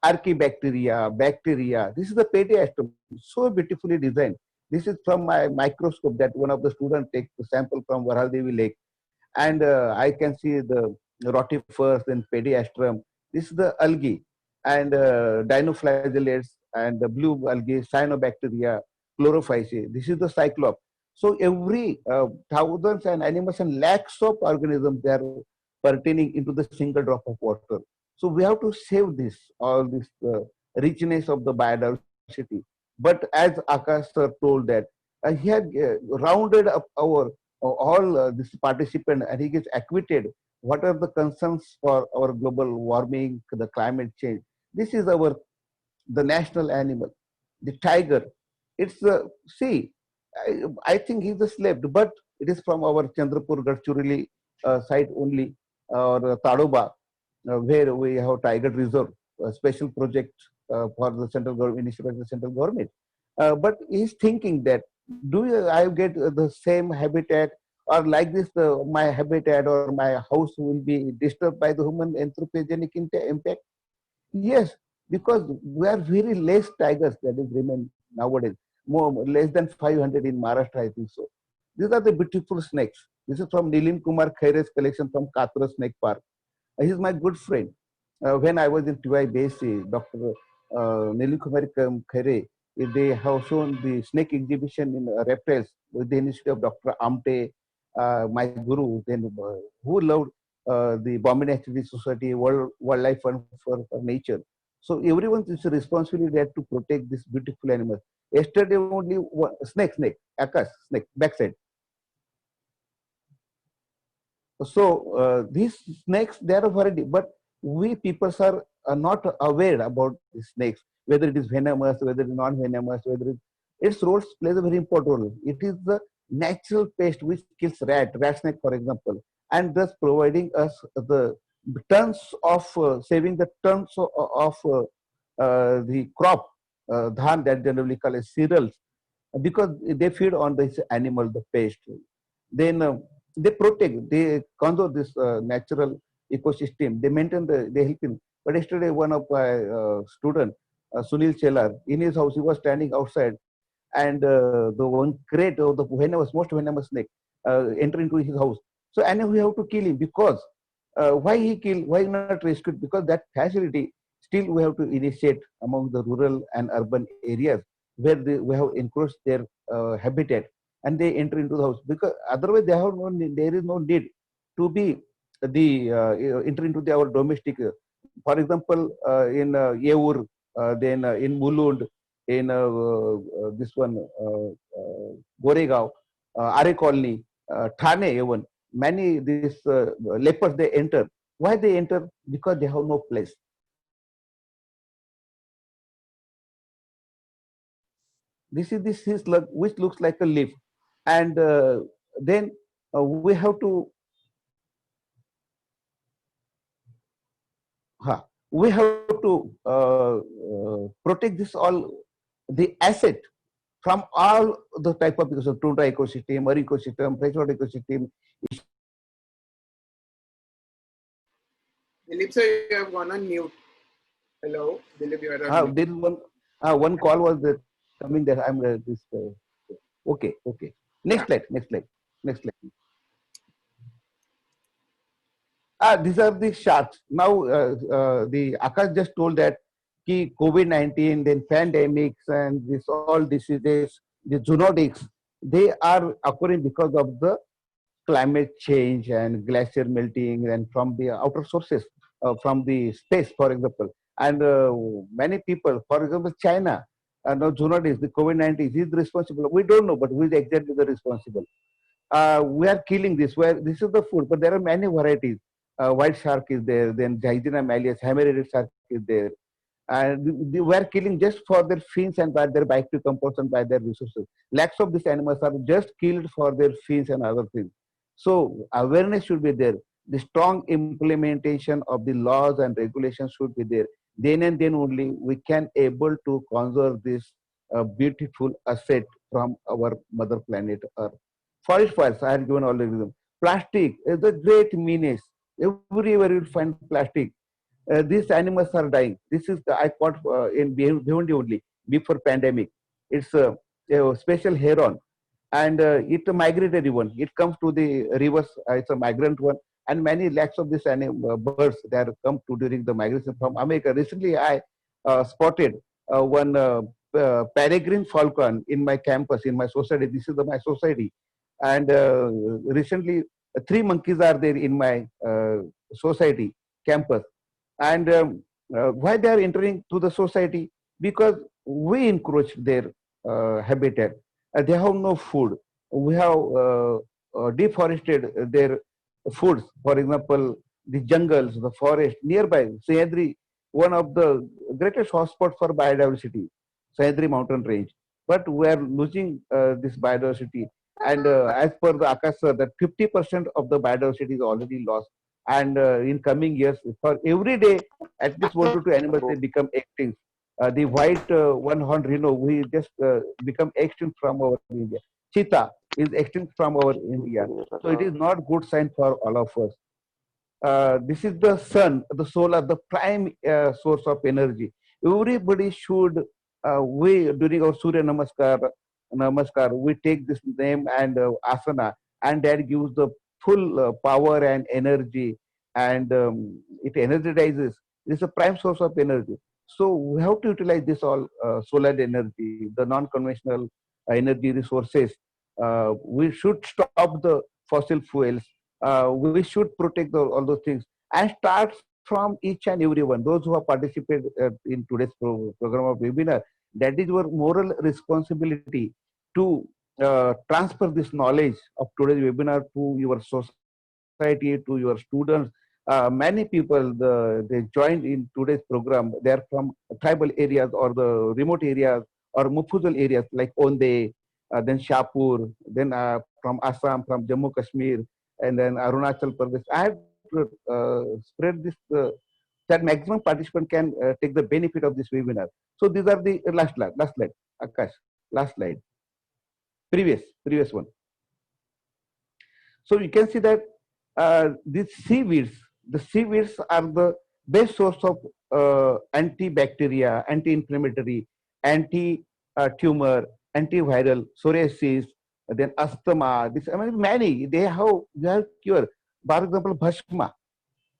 Archaebacteria, bacteria, this is the pediastrum, so beautifully designed. This is from my microscope that one of the students takes the sample from Varal Devi Lake. And I can see the rotifers and pediastrum. This is the algae and dinoflagellates and the blue algae, cyanobacteria, chlorophyceae. This is the cyclops. So every thousands and animals and lakhs of organisms, they are pertaining into the single drop of water. So we have to save this, all this richness of the biodiversity. But as Akash sir told that, he had rounded up our all this participant and he gets acquitted. What are the concerns for our global warming, the climate change? This is the national animal, the tiger. It's see, I think he's a slave, but it is from our Chandrapur Gadchiroli site only, or Tadoba, where we have tiger reserve, a special project for the central government, initiated by the central government. But he's thinking that, do I get the same habitat, or like this, my habitat or my house will be disturbed by the human anthropogenic impact? Yes, because we are very less tigers that is remain nowadays, less than 500 in Maharashtra, I think so. These are the beautiful snakes. This is from Nilim Kumar Khaire's collection from Katra Snake Park. He's my good friend. When I was in TY BSc, Dr. Nilim Kumar Khaire, they have shown the snake exhibition in reptiles with the initiative of Dr. Amte, my guru, then who loved the Bombay Natural Society, Wildlife Fund for Nature. So everyone is responsibility there to protect this beautiful animal. Yesterday only snake, Akash, snake, backside. So these snakes, they are variety, but we people are not aware about the snakes, whether it is venomous, whether it is non-venomous, whether its roles plays a very important role. It is the natural pest which kills rat snake, for example, and thus providing us the tons of saving the tons of the crop dhan that generally called as cereals, because they feed on this animal, the pest. Then they protect, they conserve this natural ecosystem. They maintain they help him. But yesterday, one of my student, Sunil Chelar, in his house, he was standing outside, and the one crate of the venomous, most venomous snake enter into his house. So, and we have to kill him because why he kill? Why not rescue? Because that facility still we have to initiate among the rural and urban areas where we have encroached their habitat, and they enter into the house, because otherwise they have no need, there is no need to be enter into our domestic. For example, in Yeur, then in Mulund, in this one Goregaon, Are Colony, Thane even, many these lepers they enter. Why they enter? Because they have no place. This is which looks like a leaf, and then we have to we have to protect this all the asset from all the type of ecosystem, tundra ecosystem, marine ecosystem, freshwater ecosystem. Dilip sir, you have gone on mute. Hello, Dilip, you are on mute. There is one call was coming there. I'm this. Okay. Next slide. These are the sharks. Now, the Akash just told that COVID-19, then pandemics, and this all diseases, the zoonotics, they are occurring because of the climate change and glacier melting, and from the outer sources, from the space, for example. And many people, for example, China, now zoonotics, the COVID-19 is responsible. We don't know, but who is exactly the responsible? We are killing this. Where this is the food, but there are many varieties. White shark is there, then Gysina malleus, hammerheaded shark is there, and they were killing just for their fins and by their bioactive compounds and by their resources. Lakhs of these animals are just killed for their fins and other things. So awareness should be there. The strong implementation of the laws and regulations should be there. Then and then only we can able to conserve this beautiful asset from our mother planet Earth. Forest fires, I have given all the reasons. Plastic is a great menace. Everywhere you find plastic. These animals are dying. This is I caught in Bhiwandi only before pandemic. It's a special heron, and it's a migratory one. It comes to the rivers. It's a migrant one, and many lakhs of these birds they are come to during the migration from America. Recently, I spotted one peregrine falcon in my campus, in my society. This is my society, and recently 3 monkeys are there in my society campus. And why they are entering to the society? Because we encroach their habitat. They have no food. We have deforested their foods. For example, the jungles, the forest nearby. Sahyadri, one of the greatest hotspots for biodiversity, Sahyadri mountain range. But we are losing this biodiversity. And as per the Akash sir, that 50% of the biodiversity is already lost. And in coming years, for every day, at least 1 to 2 animals they become extinct. The white one-horned rhino, we just become extinct from our India. Cheetah is extinct from our India. So it is not good sign for all of us. This is the sun, the solar, the prime source of energy. Everybody should, we during our Surya Namaskar, we take this name and asana, and that gives the full power and energy, and it energizes. It is a prime source of energy. So we have to utilize this all solar energy, the non-conventional energy resources. We should stop the fossil fuels. We should protect all those things and start from each and every one. Those who have participated in today's program of webinar, that is your moral responsibility to transfer this knowledge of today's webinar to your society, to your students. Many people, they joined in today's program. They are from tribal areas or the remote areas or Mufuzal areas like Onde, then Shapur, then from Assam, from Jammu Kashmir, and then Arunachal Pradesh. I have spread this that maximum participant can take the benefit of this webinar. So these are the last slide, Akash, last slide, previous one. So you can see that these seaweeds, the seaweeds are the best source of antibacteria, anti-inflammatory, anti-tumor, antiviral, psoriasis, then asthma. This, I mean, many they have cure. For example, bhasma,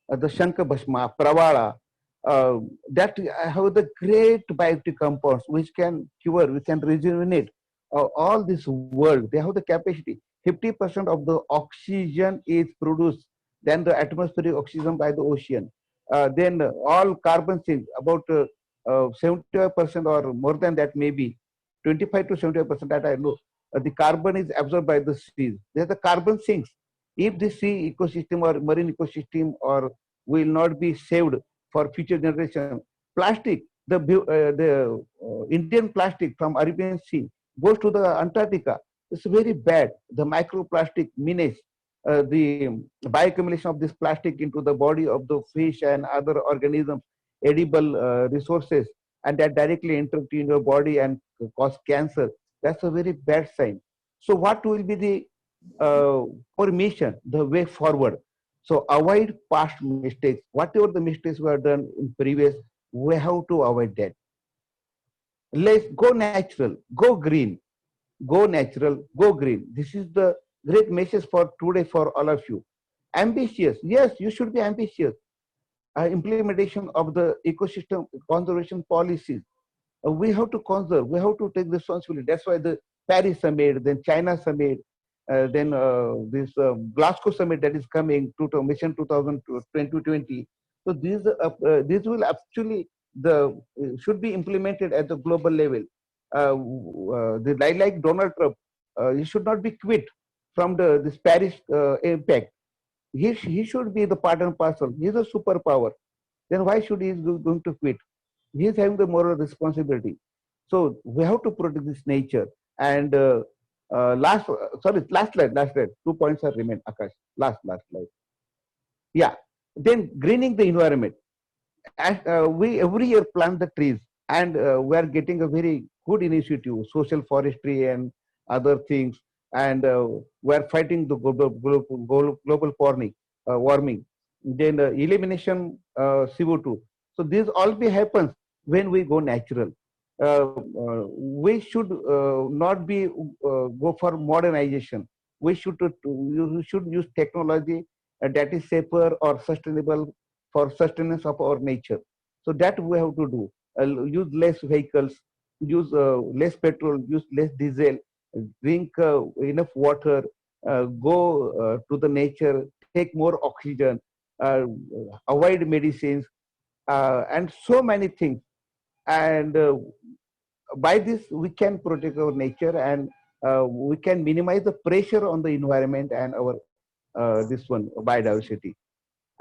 the Shankha bhasma, pravala, that have the great bioactive compounds which can cure, which can rejuvenate all this world. They have the capacity. 50% of the oxygen is produced than the atmospheric oxygen by the ocean. Then all carbon sinks, about 75% or more than that, maybe 25 to 75% that I know. The carbon is absorbed by the seas. There's the carbon sinks. If the sea ecosystem or marine ecosystem or will not be saved for future generation, plastic, the Indian plastic from Arabian Sea goes to the Antarctica. It's very bad. The microplastic menace the bioaccumulation of this plastic into the body of the fish and other organisms, edible resources, and that directly interact in your body and cause cancer. That's a very bad sign. So what will be the our mission, the way forward? So avoid past mistakes. Whatever the mistakes were done in previous, we have to avoid that. Let's go natural, go green, go natural, go green. This is the great message for today for all of you. Ambitious, yes, you should be ambitious. Implementation of the ecosystem conservation policies. We have to conserve, we have to take responsibility. That's why the Paris Summit, then China Summit, then this Glasgow Summit that is coming to Mission 2020. So these will actually should be implemented at the global level. Like Donald Trump, he should not be quit from this Paris impact. He should be the part and parcel. He's a superpower. Then why should he going to quit? He is having the moral responsibility. So we have to protect this nature. And last slide. 2 points are remain, Akash. Last slide. Yeah. Then greening the environment. And we every year plant the trees, and we are getting a very good initiative, social forestry and other things, and we are fighting the global warming. Then elimination CO2. So this all happens when we go natural. We should not be go for modernization. We should use technology that is safer or sustainable for sustenance of our nature. So that we have to do. Use less vehicles, use less petrol, use less diesel, drink enough water, go to the nature, take more oxygen, avoid medicines, and so many things. And by this, we can protect our nature, and we can minimize the pressure on the environment and our biodiversity.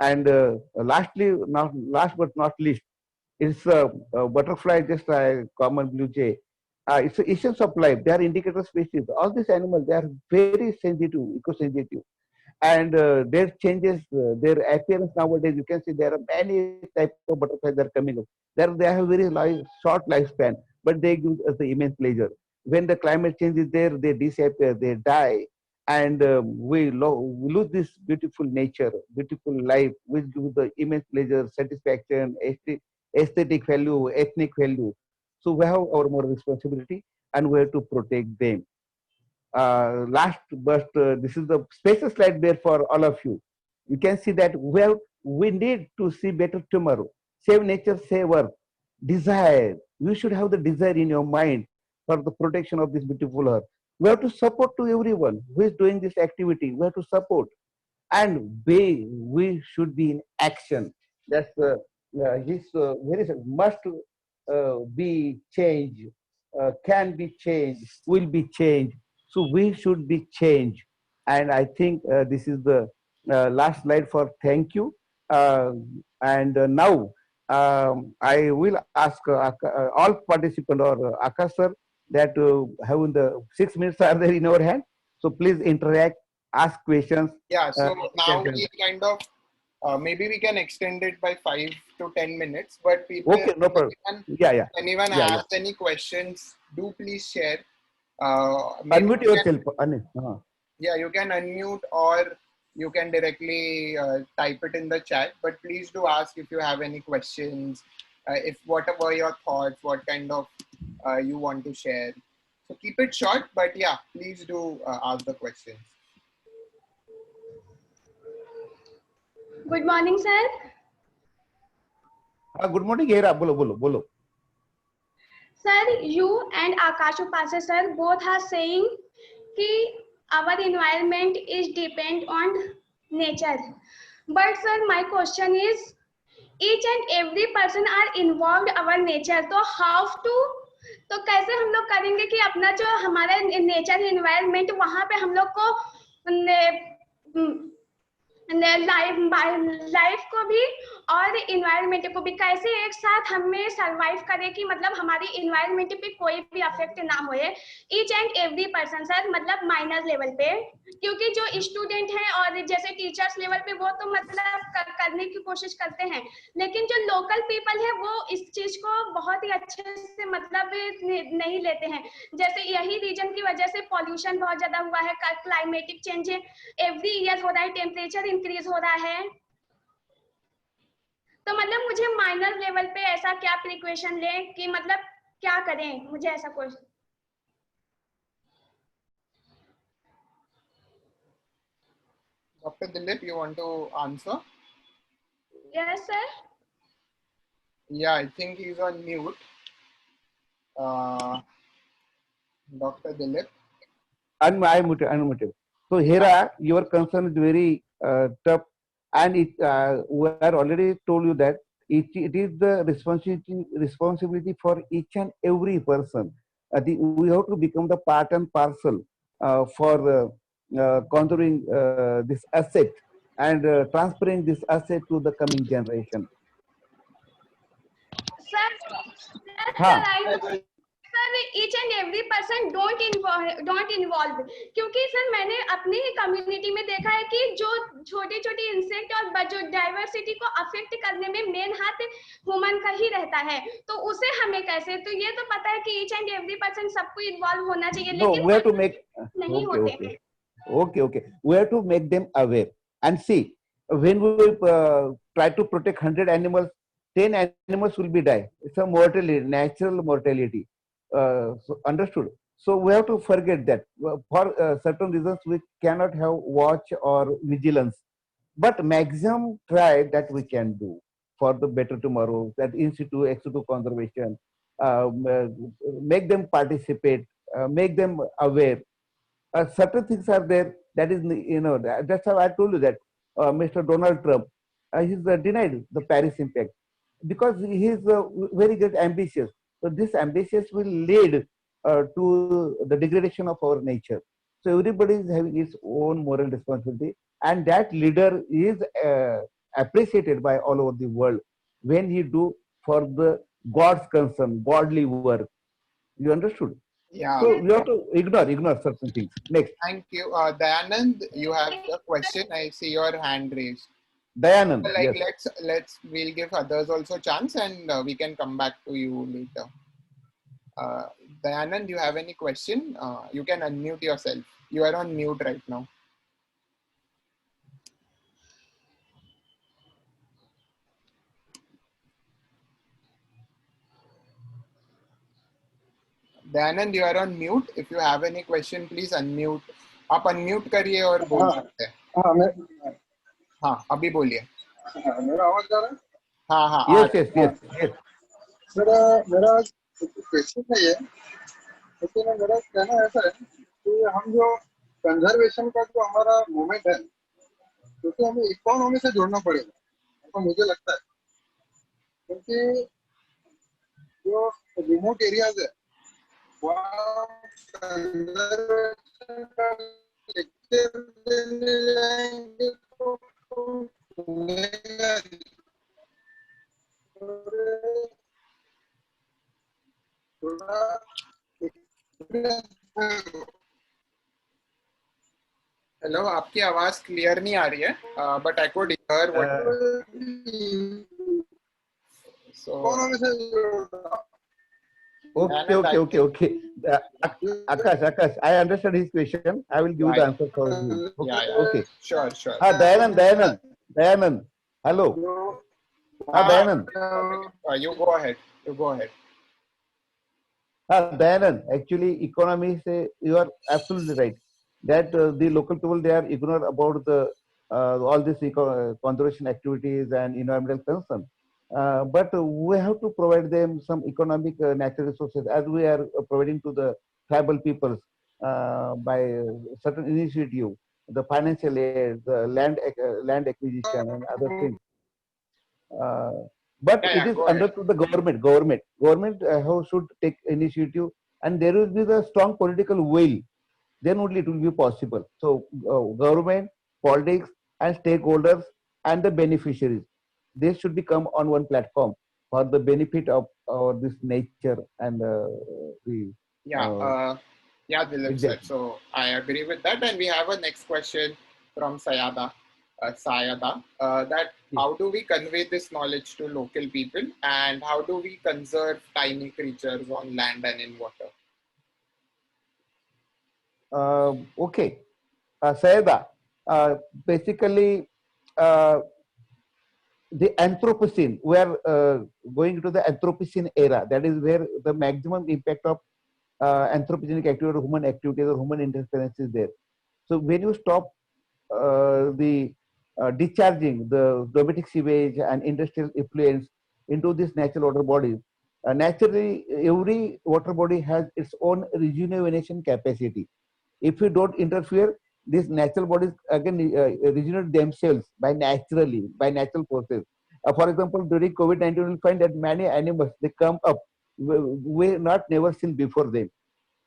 And lastly, last but not least, it's a butterfly, just a common blue jay. It's the essence of life. They are indicator species. All these animals, they are very sensitive, eco-sensitive. And their changes, their appearance nowadays, you can see there are many types of butterflies that are coming up. They have very short lifespan, but they give us the immense pleasure. When the climate change is there, they disappear, they die. And we lose this beautiful nature, beautiful life, which gives the immense pleasure, satisfaction, aesthetic value, ethnic value. So we have our moral responsibility, and we have to protect them. Last, but this is the special slide there for all of you. You can see that we need to see better tomorrow. Save nature, save earth. Desire. You should have the desire in your mind for the protection of this beautiful earth. We have to support to everyone who is doing this activity. We have to support, and we should be in action. That's his very must be changed, can be changed, will be changed. So we should be changed, and I think this is the last slide for thank you. And now I will ask all participants or Akash sir that having the 6 minutes are there in our hand. So please interact, ask questions. Yeah, so now we kind of maybe we can extend it by 5 to 10 minutes. But people, Okay, no problem. anyone Yeah, has any questions, do please share. Maybe Unmute yourself. yeah, you can unmute or you can directly type it in the chat. But please do ask if you have any questions. If whatever your thoughts, what kind of you want to share. So keep it short, but yeah, please do ask the questions. Good morning, sir. Good morning, Hera. Bolo. Sir, you and Akash Upadhyay sir both are saying that our environment is depend on nature. But sir, my question is, each and every person are involved our nature. तो how to तो कैसे हम लोग करेंगे कि अपना जो हमारा नेचर एनवायरनमेंट वहाँ पे हम लोग को लाइफ को भी और इन्वायरमेंट को भी कैसे एक साथ हमें सरवाइव करे कि मतलब हमारी इन्वायरमेंट पे कोई भी अफेक्ट ना होए each and every person sir मतलब माइनर लेवल पे क्योंकि जो स्टूडेंट हैं और जैसे टीचर्स लेवल पे वो तो मतलब करने की कोशिश करते हैं लेकिन जो लोकल पीपल है वो इस चीज को बहुत ही अच्छे से मतलब नहीं लेते हैं जैसे यही रीजन की वजह से पॉल्यूशन बहुत ज्यादा हुआ है क्लाइमेटिक चेंज एवरी ईयर हो रहा है टेम्परेचर इंक्रीज हो रहा है तो मतलब मुझे माइनर लेवल पे ऐसा क्या प्रिकॉशन लें कि मतलब क्या करें मुझे ऐसा कुछ Dr. Dilip, you want to answer? Yes, sir. Yeah, I think he's on mute. Dr. Dilip. Unmuted. So Hera, your concern is very tough, and we are already told you that it is the responsibility for each and every person. We have to become the part and parcel for conserving this asset and transferring this asset to the coming generation. Sir, each and every person don't involve क्योंकि sir मैंने अपनी ही community में देखा है कि जो छोटी छोटी इंसेक्ट और जो डाइवर्सिटी को अफेक्ट करने में मेन हाथ ह्यूमन का ही रहता है तो उसे हमें कैसे तो ये तो पता है कि ईच एंड एवरी पर्सन सबको इन्वॉल्व होना चाहिए लेकिन we have to make नहीं होते हैं okay we have to make them aware and see when we try to protect 100 animals 10 animals will be die. It's a mortality, natural mortality. So understood. So we have to forget that for certain reasons we cannot have watch or vigilance, but maximum try that we can do for the better tomorrow. That in situ, ex situ conservation, make them participate, make them aware. Certain things are there. That is, that's how I told you that Mr. Donald Trump, he's denied the Paris impact because he is very great ambitious. So this ambitious will lead to the degradation of our nature. So everybody is having his own moral responsibility, and that leader is appreciated by all over the world when he do for the God's concern, godly work. You understood? Yeah. So you have to ignore certain things. Next. Thank you. Dayanand, you have a question. I see your hand raised. Dayanand, like yes. We'll give others also chance and we can come back to you later. Dayanand, you have any question? You can unmute yourself. You are on mute right now. Dayanand, you are on mute. If you have any question, please unmute. आप unmute करिए और बोल सकते हैं. हाँ, अभी बोलिए. मेरा आवाज जा रहा है? हाँ. Yes. मेरा क्वेश्चन है ये. लेकिन मेरा कहना ऐसा है कि हम जो कंजर्वेशन का जो हमारा मूवमेंट है, क्योंकि हमें इकोनॉमी से जोड़ना पड़ेगा, तो मुझे लगता है, क्योंकि जो रिमोट एरियाज है वहाँ कंजर्वेशन का लेक्चर देने जाएंगे तो हेलो, आपकी आवाज क्लियर नहीं आ रही है, but I could hear what so Okay. Akash, I understand his question. I will give the right. answer for him. Okay. Sure. Dayanand. Hello. Dayanand. You go ahead. Dayanand, actually, economy say you are absolutely right. That the local people, they are ignorant about the all these conservation activities and environmental concern. But we have to provide them some economic natural resources as we are providing to the tribal peoples by certain initiative, the financial aid, the land acquisition, and other things. Uh, but it is Go under ahead. to the government. Government how should take initiative, and there will be the strong political will. Then only it will be possible. So government, politics, and stakeholders and the beneficiaries, they should become on one platform for the benefit of this nature and the Dilip sir. exactly. So I agree with that, and we have a next question from Sayada. That how do we convey this knowledge to local people, and how do we conserve tiny creatures on land and in water? Okay, Sayeda, basically the Anthropocene, we are going to the Anthropocene era. That is where the maximum impact of anthropogenic activity or human activities or human interference is there. So when you stop the discharging the domestic sewage and industrial effluents into these natural water bodies, naturally every water body has its own rejuvenation capacity. If you don't interfere, these natural bodies again regenerate themselves by natural process. For example, during COVID-19, you'll find that many animals, they come up we not never seen before them.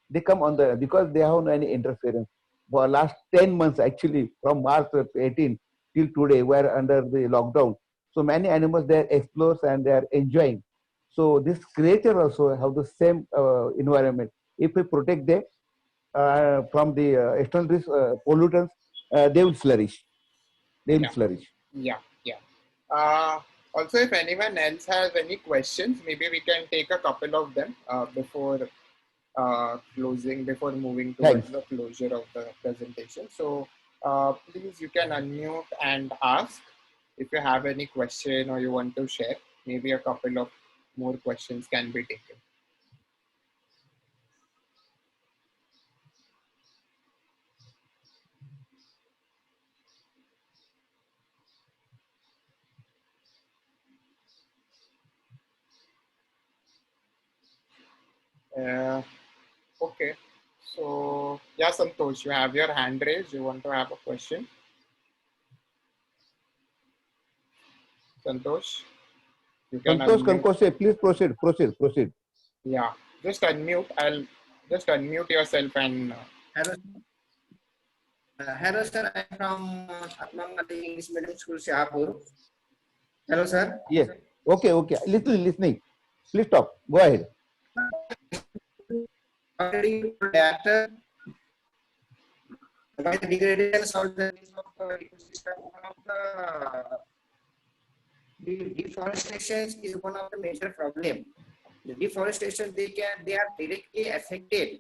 They come on the because they have no any interference. For last 10 months, actually, from March 18 till today, we're under the lockdown. So many animals they explore and they are enjoying. So this creature also have the same environment. If we protect them from the external pollutants, they will flourish. Yeah. Also, if anyone else has any questions, maybe we can take a couple of them before moving towards the closure of the presentation. So please, you can unmute and ask if you have any question or you want to share. Maybe a couple of more questions can be taken. Okay. So, yeah, Santosh, you have your hand raised. You want to have a question? Santosh, you can Santosh, please proceed. Yeah, just unmute. I'll just unmute yourself and. Hello, sir. I'm from Atmam English Medium School, Shahpur. Hello, sir. Yes. Okay. Listening. Please stop. Go ahead. Already that by the degradation of the ecosystem, the deforestation is one of the major problem. The deforestation they are directly affected.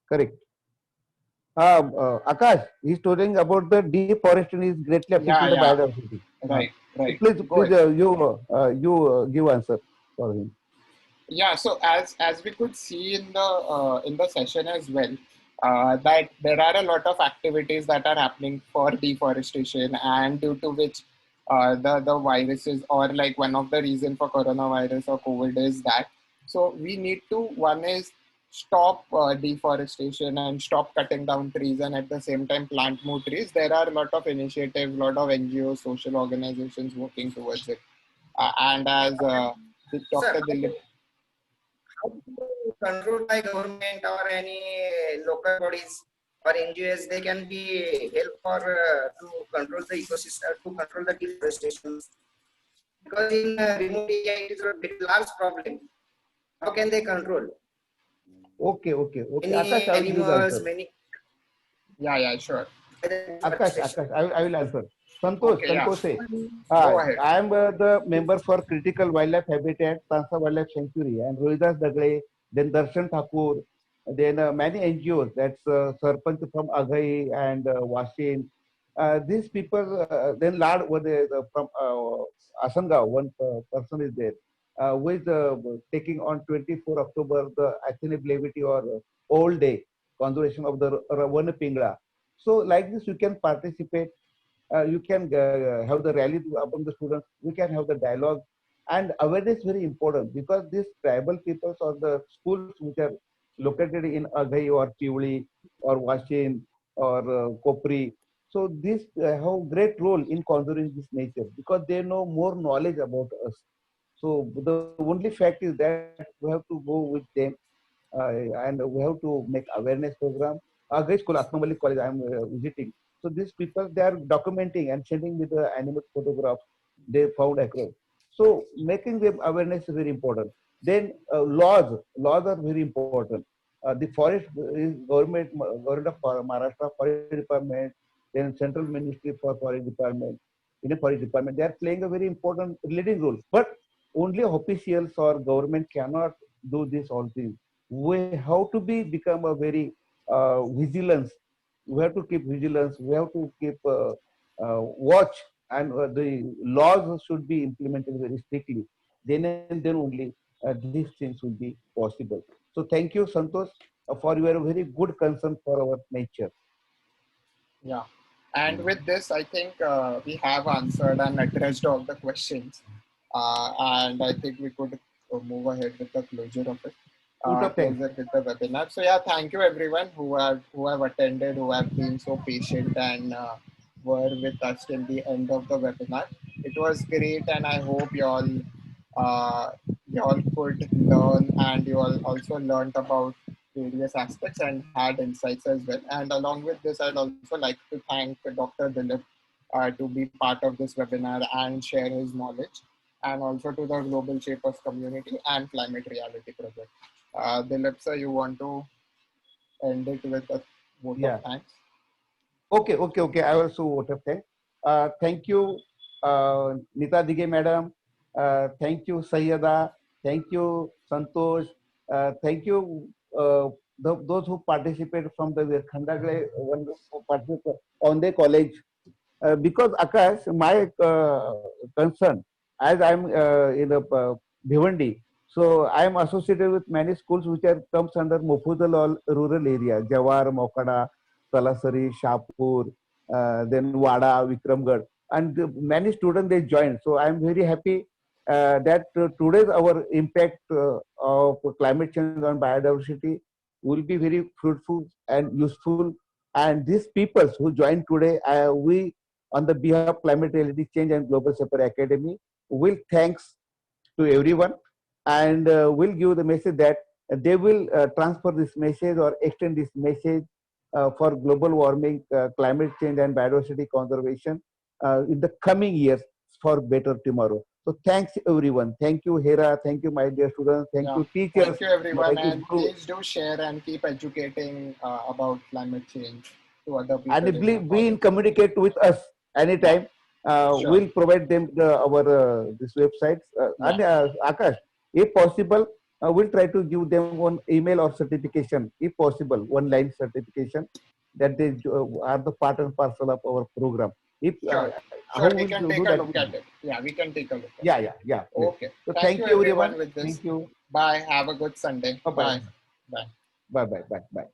Correct. Akash, he's talking about the deforestation is greatly affecting the biodiversity. Right. Please, you give answer for him. Yeah. So as we could see in the session as well, that there are a lot of activities that are happening for deforestation, and due to which the viruses, or like one of the reason for coronavirus or COVID is that. So we need to, one is stop deforestation and stop cutting down trees, and at the same time plant more trees. There are a lot of initiatives, a lot of NGOs, social organizations working towards it. And as Dr. Dilip. How to control by government or any local bodies or NGOs, they can be help for to control the ecosystem, to control the deforestation. Because in remote area it is a very large problem. How can they control? Okay. Many Akash, I will give the animals, answer. many. Yeah, sure. Akash, I will answer. Okay, yeah. Santosh, say. Go ahead. I am the member for Critical Wildlife Habitat, Tansa Wildlife Sanctuary, and Rohidas Dagle, then Darshan Thakur, then many NGOs, that's Sarpanch from Aghai and Wasin. These people, then Lad from Asanga, one person is there, who is taking on 24 October the Athenic Levity or Old Day, conservation of the Ravana Pingla. So like this, you can participate, you can have the rally among the students, we can have the dialogue, and awareness is very important because these tribal peoples or the schools which are located in Aghai or Chivli or Washin or Kopri, so these have great role in conserving this nature because they know more knowledge about us. So the only fact is that we have to go with them, and we have to make awareness program. Aghai school, Atmamali college, I am visiting. So these people, they are documenting and sending me the animal photographs they found across. So making them awareness is very important. Then laws are very important. The forest is government of Maharashtra Forest Department, then Central Ministry for Forest Department, Indian Forest Department. They are playing a very important leading role. But only officials or government cannot do this all things. We have to become a very vigilance. We have to keep vigilance. We have to keep watch, and the laws should be implemented very strictly. Then and then only these things will be possible. So thank you, Santosh, for your very good concern for our nature. Yeah. And with this, I think we have answered and addressed all the questions. And I think we could move ahead with the closure of it. Closer with the webinar. So yeah, thank you everyone who have attended, who have been so patient and were with us till the end of the webinar. It was great, and I hope uh, you all could learn, and you all also learned about various aspects and had insights as well. And along with this, I'd also like to thank Dr. Dilip to be part of this webinar and share his knowledge, and also to the Global Shapers community and Climate Reality Project. Dilip sir, you want to end it with a vote of thanks? Okay. I also vote of thanks. Thank you, Nita Dige madam. Thank you, Sayyada. Thank you, Santosh. Thank you, those who participated from the Khandagale, one who participated on the college. Because Akash, my concern, as I'm in a Bhiwandi, so I am associated with many schools which are comes under Mofudal rural area, Jawar, Mokada, Talasari, Shapur, then Wada, Vikramgarh, and many students they joined. So I am very happy that today's our impact of climate change on biodiversity will be very fruitful and useful. And these peoples who joined today, we on the behalf of Climate Reality Change and Global Shaper Academy will thanks to everyone, and will give the message that they will transfer this message or extend this message for global warming, climate change and biodiversity conservation in the coming years for better tomorrow. So thanks everyone. Thank you, Hera. Thank you, my dear students. Thank you, teachers. Thank you everyone, and please do share and keep educating about climate change to other people. And be in communicate with us anytime. Sure. We'll provide them our this websites. And Akash, if possible, we'll try to give them one email or certification, if possible, one line certification that they are the part and parcel of our program. If sure, we can take a look at it. Yeah, we can take a look at it. Yeah. Okay. So thank you everyone. With this. Thank you. Bye. Have a good Sunday. Bye. Bye. Bye.